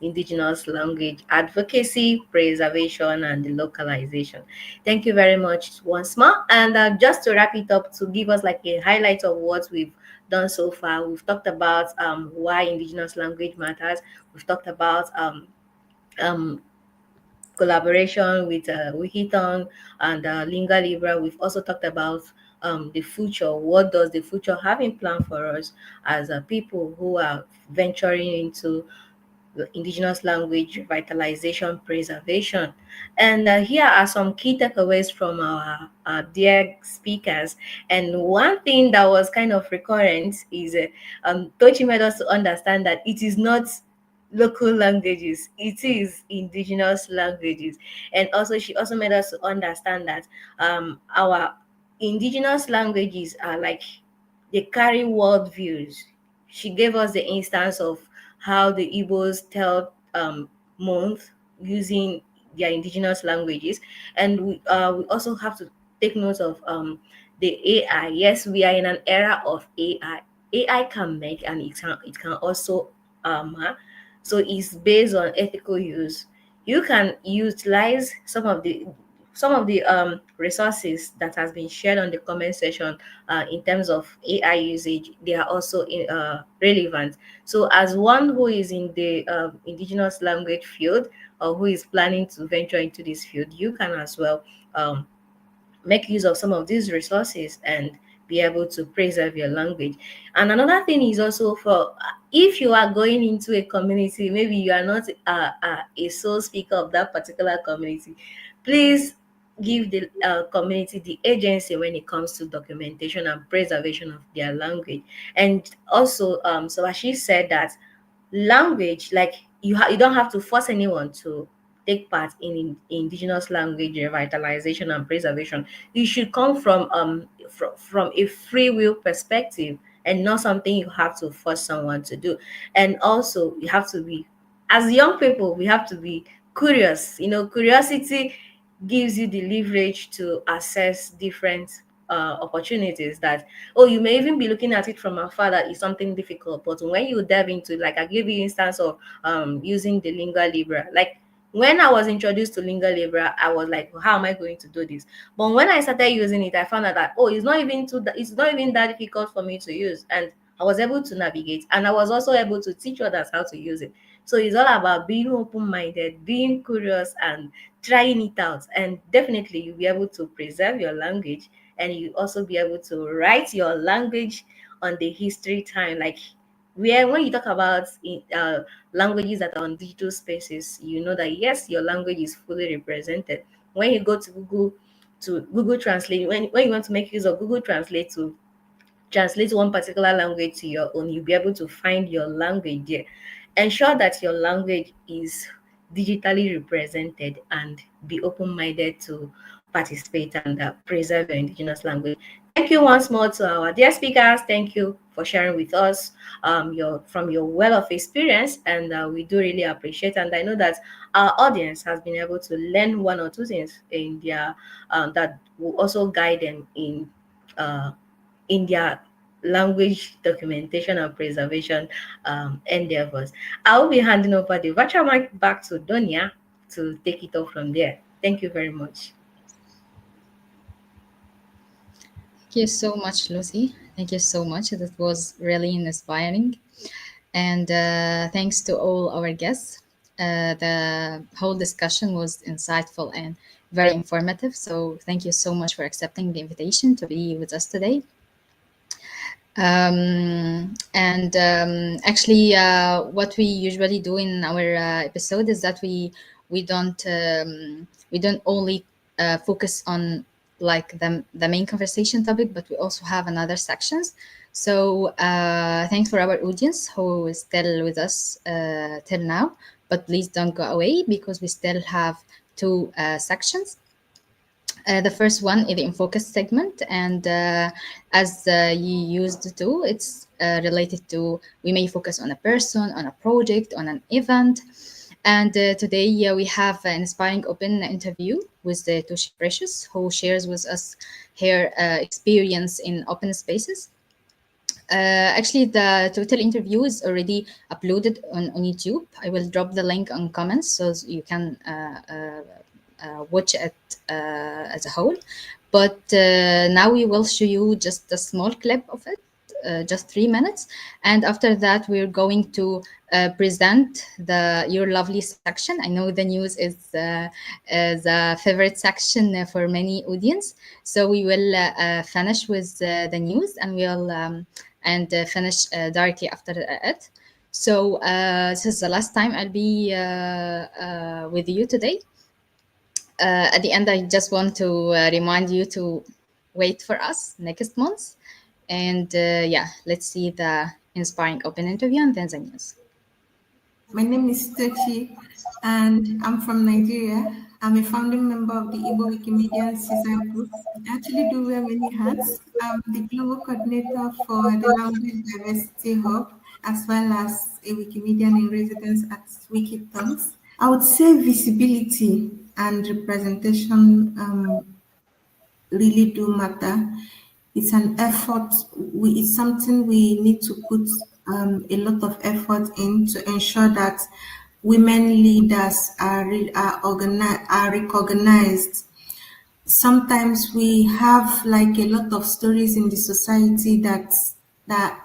indigenous language advocacy, preservation, and the localization. Thank you very much once more. And just to wrap it up, to give us like a highlight of what we've done so far, we've talked about why indigenous language matters. We've talked about um, collaboration with Wikitongues and Lingua Libre. We've also talked about the future. What does the future have in plan for us as people who are venturing into indigenous language revitalization, preservation? And here are some key takeaways from our dear speakers. And one thing that was kind of recurrent is Tochi made us to understand that it is not local languages, it is indigenous languages. And also she also made us to understand that our indigenous languages are like, they carry world views. She gave us the instance of how the Igbos tell month using their indigenous languages. And we also have to take note of the AI. Yes, we are in an era of AI. AI can make and it can also so it's based on ethical use. You can utilize some of the resources that has been shared on the comment section in terms of AI usage. They are also relevant. So as one who is in the indigenous language field, or who is planning to venture into this field, you can as well make use of some of these resources and be able to preserve your language. And another thing is also for, if you are going into a community, maybe you are not a sole speaker of that particular community, please give the community the agency when it comes to documentation and preservation of their language. And also, so as she said that language, like you don't have to force anyone to take part in indigenous language revitalization and preservation. It should come from a free will perspective, and not something you have to force someone to do. And also, you have to be, as young people, we have to be curious. Curiosity gives you the leverage to assess different opportunities that, oh, you may even be looking at it from afar that is something difficult, but when you delve into, like I gave you instance of using the lingua libra. Like when I was introduced to lingua libra, I was like, how am I going to do this? But when I started using it, I found out that, oh, it's not even that difficult for me to use, and I was able to navigate, and I was also able to teach others how to use it. So it's all about being open-minded, being curious, and trying it out. And definitely you'll be able to preserve your language, and you also be able to write your language on the history time. Like where when you talk about languages that are on digital spaces, you know that yes, your language is fully represented. When you go to Google Translate, when you want to make use of Google Translate to translate one particular language to your own, you'll be able to find your language there. Ensure that your language is digitally represented, and be open-minded to participate and preserve your indigenous language. Thank you once more to our dear speakers. Thank you for sharing with us your well of experience, and we do really appreciate. And I know that our audience has been able to learn one or two things in their that will also guide them uh, in their language documentation and preservation endeavors. I will be handing over the virtual mic back to Donia to take it off from there. Thank you very much. Thank you so much, Lucy. Thank you so much. That was really inspiring. And thanks to all our guests. The whole discussion was insightful and very informative. So thank you so much for accepting the invitation to be with us today. Actually, what we usually do in our episode is that we don't only focus on like the main conversation topic, but we also have another sections. So thanks for our audience who is still with us till now, but please don't go away because we still have two sections. The first one is the in focus segment, and as you used to, it's related to, we may focus on a person, on a project, on an event, And today we have an inspiring open interview with Tochi Precious, who shares with us her experience in open spaces. Actually, the total interview is already uploaded on YouTube. I will drop the link on comments so you can watch it as a whole. But now we will show you just a small clip of it, just 3 minutes. And after that, we're going to present your lovely section. I know the news is the favorite section for many audience. So we will finish with the news, and we'll finish directly after it. So this is the last time I'll be with you today. At the end, I just want to remind you to wait for us next month. And yeah, let's see the inspiring open interview and then the news. My name is Tochi, and I'm from Nigeria. I'm a founding member of the Igbo Wikimedia CISA group. I actually do wear many hats. I'm the global coordinator for the Language Diversity Hub, as well as a Wikimedian in residence at Wikitongues. I would say visibility and representation really do matter. It's an effort. It's something we need to put a lot of effort in to ensure that women leaders are recognized. Sometimes we have like a lot of stories in the society that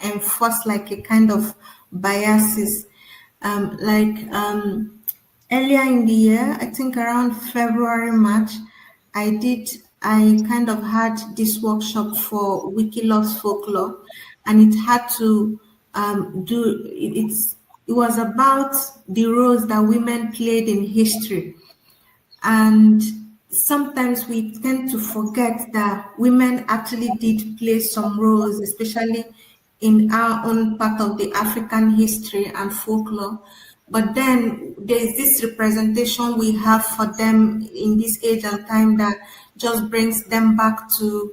enforce like a kind of biases, earlier in the year, I think around February, March, I kind of had this workshop for Wiki Loves Folklore, and it had to it was about the roles that women played in history. And sometimes we tend to forget that women actually did play some roles, especially in our own part of the African history and folklore. But then there's this representation we have for them in this age and time that just brings them back to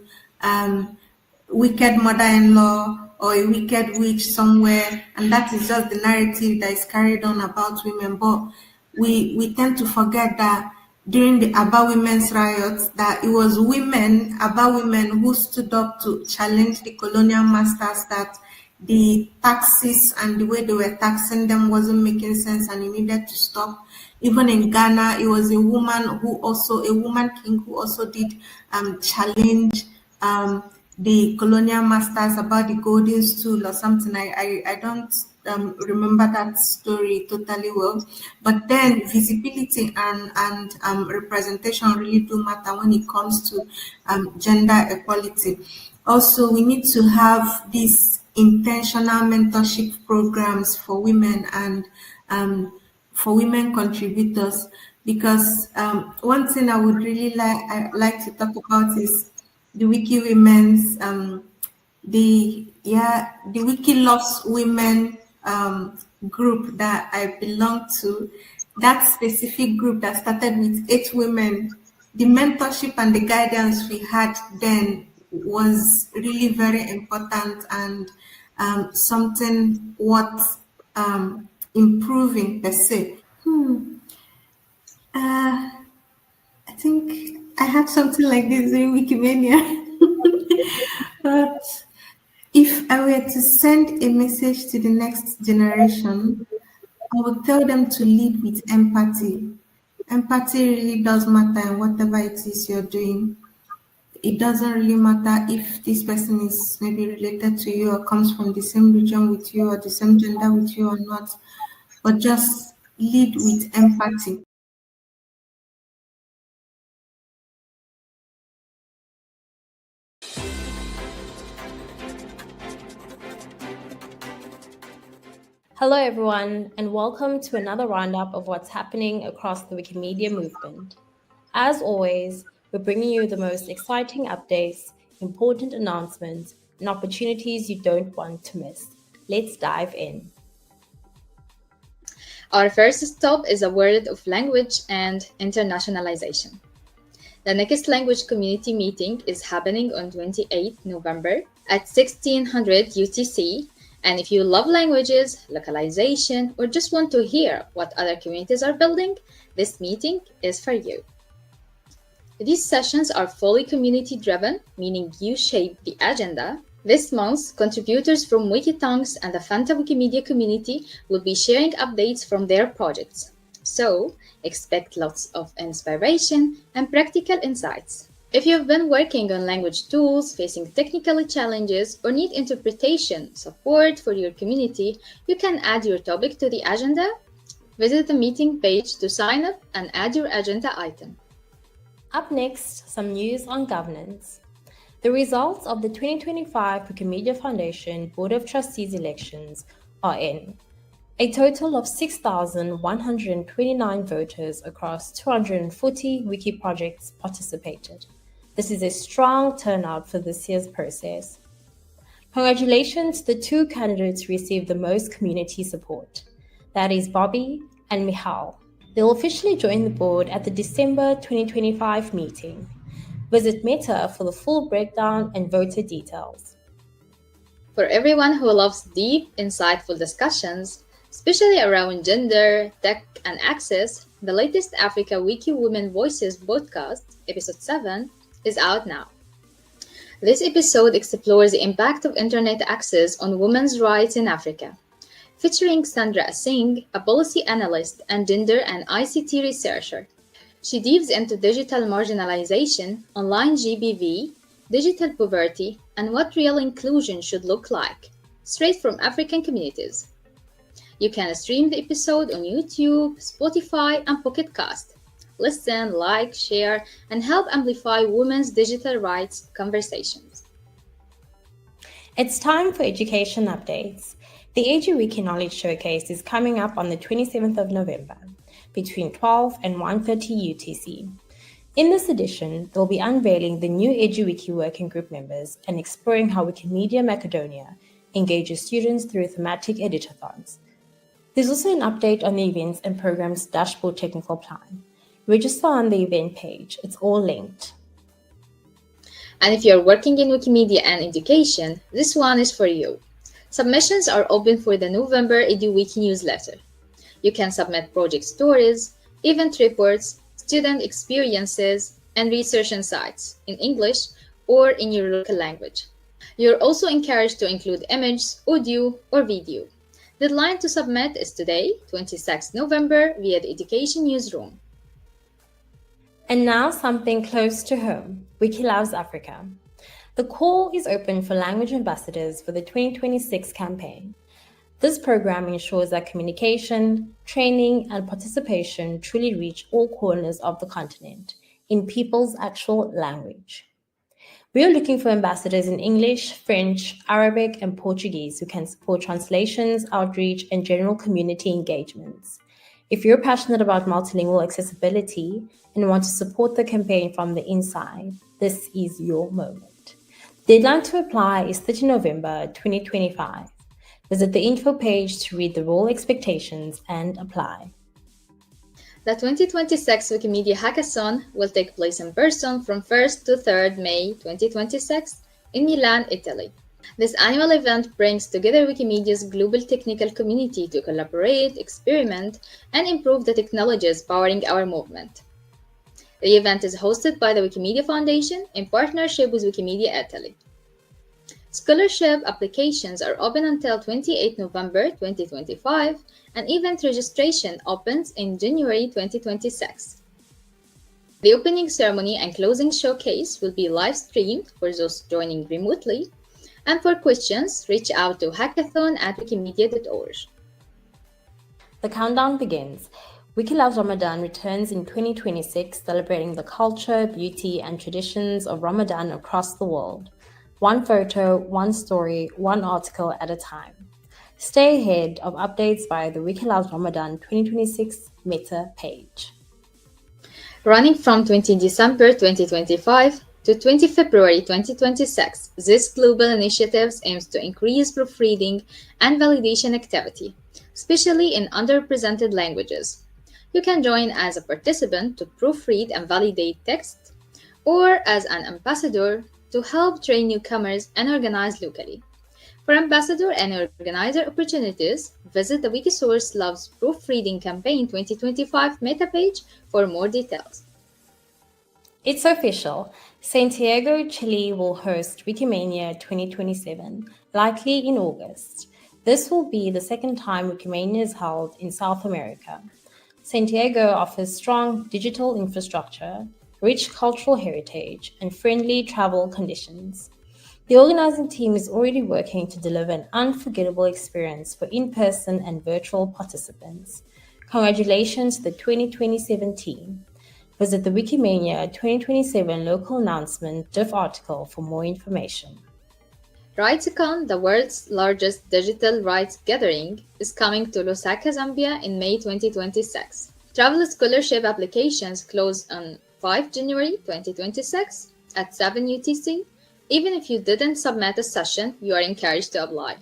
wicked mother-in-law or a wicked witch somewhere, and that is just the narrative that is carried on about women. But we tend to forget that during the Aba women's riots, that it was Aba women who stood up to challenge the colonial masters, that the taxes and the way they were taxing them wasn't making sense and it needed to stop. Even in Ghana, it was a woman king who also did challenge the colonial masters about the golden stool or something. I don't remember that story totally well. But then visibility and representation really do matter when it comes to gender equality. Also, we need to have these intentional mentorship programs for women and for women contributors, because one thing I would really like to talk about is the Wiki Women's the Wiki Loves Women group that I belong to. That specific group that started with 8 women, the mentorship and the guidance we had then was really very important and something worth improving per se. I think I have something like this in Wikimedia. But if I were to send a message to the next generation, I would tell them to lead with empathy. Empathy really does matter in whatever it is you're doing. It doesn't really matter if this person is maybe related to you or comes from the same region with you or the same gender with you or not, but just lead with empathy. Hello, everyone, and welcome to another roundup of what's happening across the Wikimedia movement. As always, we're bringing you the most exciting updates, important announcements, and opportunities you don't want to miss. Let's dive in. Our first stop is a word of language and internationalization. The next language community meeting is happening on 28th November at 1600 UTC And if you love languages, localization, or just want to hear what other communities are building, this meeting is for you. These sessions are fully community-driven, meaning you shape the agenda. This month, contributors from Wikitongues and the Fanta Wikimedia community will be sharing updates from their projects. So, expect lots of inspiration and practical insights. If you've been working on language tools, facing technical challenges, or need interpretation support for your community, you can add your topic to the agenda. Visit the meeting page to sign up and add your agenda item. Up next, some news on governance. The results of the 2025 Wikimedia Foundation Board of Trustees elections are in. A total of 6,129 voters across 240 wiki projects participated. This is a strong turnout for this year's process. Congratulations to the two candidates who received the most community support. That is Bobby and Michal. They'll officially join the board at the December 2025 meeting. Visit Meta for the full breakdown and voter details. For everyone who loves deep, insightful discussions, especially around gender, tech, and access, the latest Africa Wiki Women Voices podcast, episode 7, is out now. This episode explores the impact of internet access on women's rights in Africa, featuring Sandra Asing, a policy analyst and gender and ICT researcher. She dives into digital marginalization, online GBV, digital poverty, and what real inclusion should look like, straight from African communities. You can stream the episode on YouTube, Spotify, and Pocket Cast. Listen, like, share, and help amplify women's digital rights conversations. It's time for education updates. The AG Wiki Knowledge Showcase is coming up on the 27th of November, between 12 and 1:30 UTC. In this edition, they'll be unveiling the new EduWiki working group members and exploring how Wikimedia Macedonia engages students through thematic editathons. There's also an update on the events and programs dashboard technical plan. Register on the event page. It's all linked. And if you're working in Wikimedia and education, this one is for you. Submissions are open for the November EduWiki newsletter. You can submit project stories, event reports, student experiences, and research insights in English or in your local language. You're also encouraged to include images, audio, or video. The deadline to submit is today, 26 November, via the Education Newsroom. And now something close to home, Wiki Loves Africa. The call is open for language ambassadors for the 2026 campaign. This program ensures that communication, training, and participation truly reach all corners of the continent in people's actual language. We are looking for ambassadors in English, French, Arabic, and Portuguese who can support translations, outreach, and general community engagements. If you're passionate about multilingual accessibility and want to support the campaign from the inside, this is your moment. The deadline to apply is 30 November 2025. Visit the info page to read the role expectations and apply. The 2026 Wikimedia Hackathon will take place in person from 1st to 3rd May 2026 in Milan, Italy. This annual event brings together Wikimedia's global technical community to collaborate, experiment, and improve the technologies powering our movement. The event is hosted by the Wikimedia Foundation in partnership with Wikimedia Italy. Scholarship applications are open until 28 November 2025, and event registration opens in January 2026. The opening ceremony and closing showcase will be live streamed for those joining remotely, and for questions, reach out to hackathon@wikimedia.org. The countdown begins. Wiki Loves Ramadan returns in 2026, celebrating the culture, beauty, and traditions of Ramadan across the world. One photo, one story, one article at a time. Stay ahead of updates via the Wiki Loves Ramadan 2026 Meta page. Running from 20 December 2025 to 20 February 2026, this global initiative aims to increase proofreading and validation activity, especially in underrepresented languages. You can join as a participant to proofread and validate text, or as an ambassador to help train newcomers and organize locally. For ambassador and organizer opportunities, visit the Wikisource Loves Proofreading Campaign 2025 meta page for more details. It's official. Santiago, Chile will host Wikimania 2027, likely in August. This will be the second time Wikimania is held in South America. Santiago offers strong digital infrastructure, rich cultural heritage, and friendly travel conditions. The organizing team is already working to deliver an unforgettable experience for in-person and virtual participants. Congratulations to the 2027 team. Visit the Wikimania 2027 local announcement div article for more information. RightsCon, the world's largest digital rights gathering, is coming to Lusaka, Zambia in May 2026. Travel scholarship applications close on 5 January 2026 at 7 UTC. Even if you didn't submit a session, you are encouraged to apply.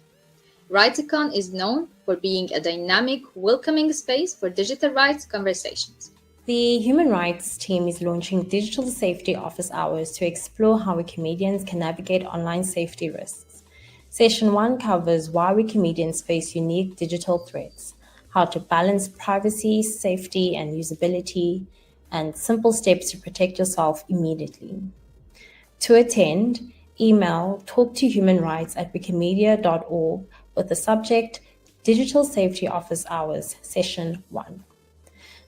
RightsCon is known for being a dynamic, welcoming space for digital rights conversations. The Human Rights team is launching Digital Safety Office Hours to explore how Wikimedians can navigate online safety risks. Session 1 covers why Wikimedians face unique digital threats, how to balance privacy, safety, and usability, and simple steps to protect yourself immediately. To attend, email talktohumanrights@wikimedia.org with the subject Digital Safety Office Hours Session 1.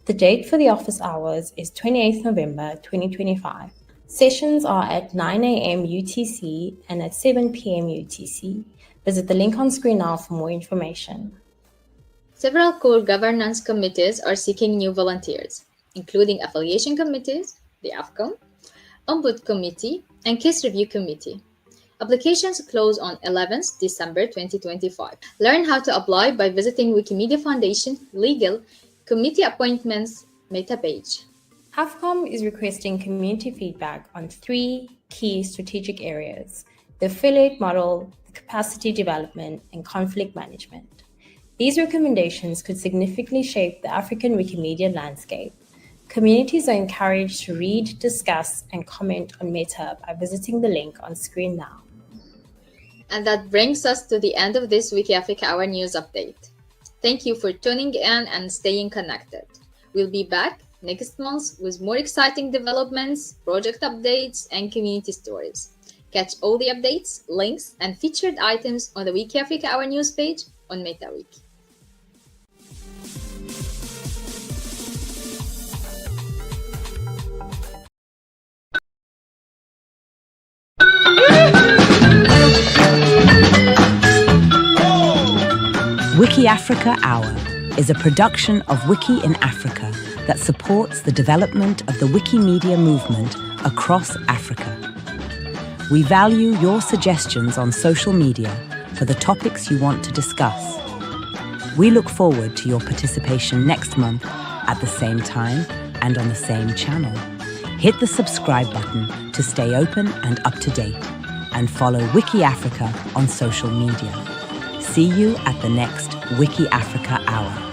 The date for the office hours is 28th November 2025. Sessions are at 9 a.m. UTC and at 7 p.m. UTC. Visit the link on screen now for more information. Several core governance committees are seeking new volunteers, including affiliation committees, the AFCOM, Ombud Committee, and Case Review Committee. Applications close on 11th December 2025. Learn how to apply by visiting Wikimedia Foundation Legal Committee Appointments meta page. AFCOM is requesting community feedback on 3 key strategic areas: the affiliate model, the capacity development, and conflict management. These recommendations could significantly shape the African Wikimedia landscape. Communities are encouraged to read, discuss, and comment on Meta by visiting the link on screen now. And that brings us to the end of this WikiAfrica Hour news update. Thank you for tuning in and staying connected. We'll be back next month with more exciting developments, project updates, and community stories. Catch all the updates, links, and featured items on the WikiAfrica Hour news page on MetaWiki. WikiAfrica Hour is a production of Wiki in Africa that supports the development of the Wikimedia movement across Africa. We value your suggestions on social media for the topics you want to discuss. We look forward to your participation next month at the same time and on the same channel. Hit the subscribe button to stay open and up to date, and follow WikiAfrica on social media. See you at the next WikiAfrica Hour.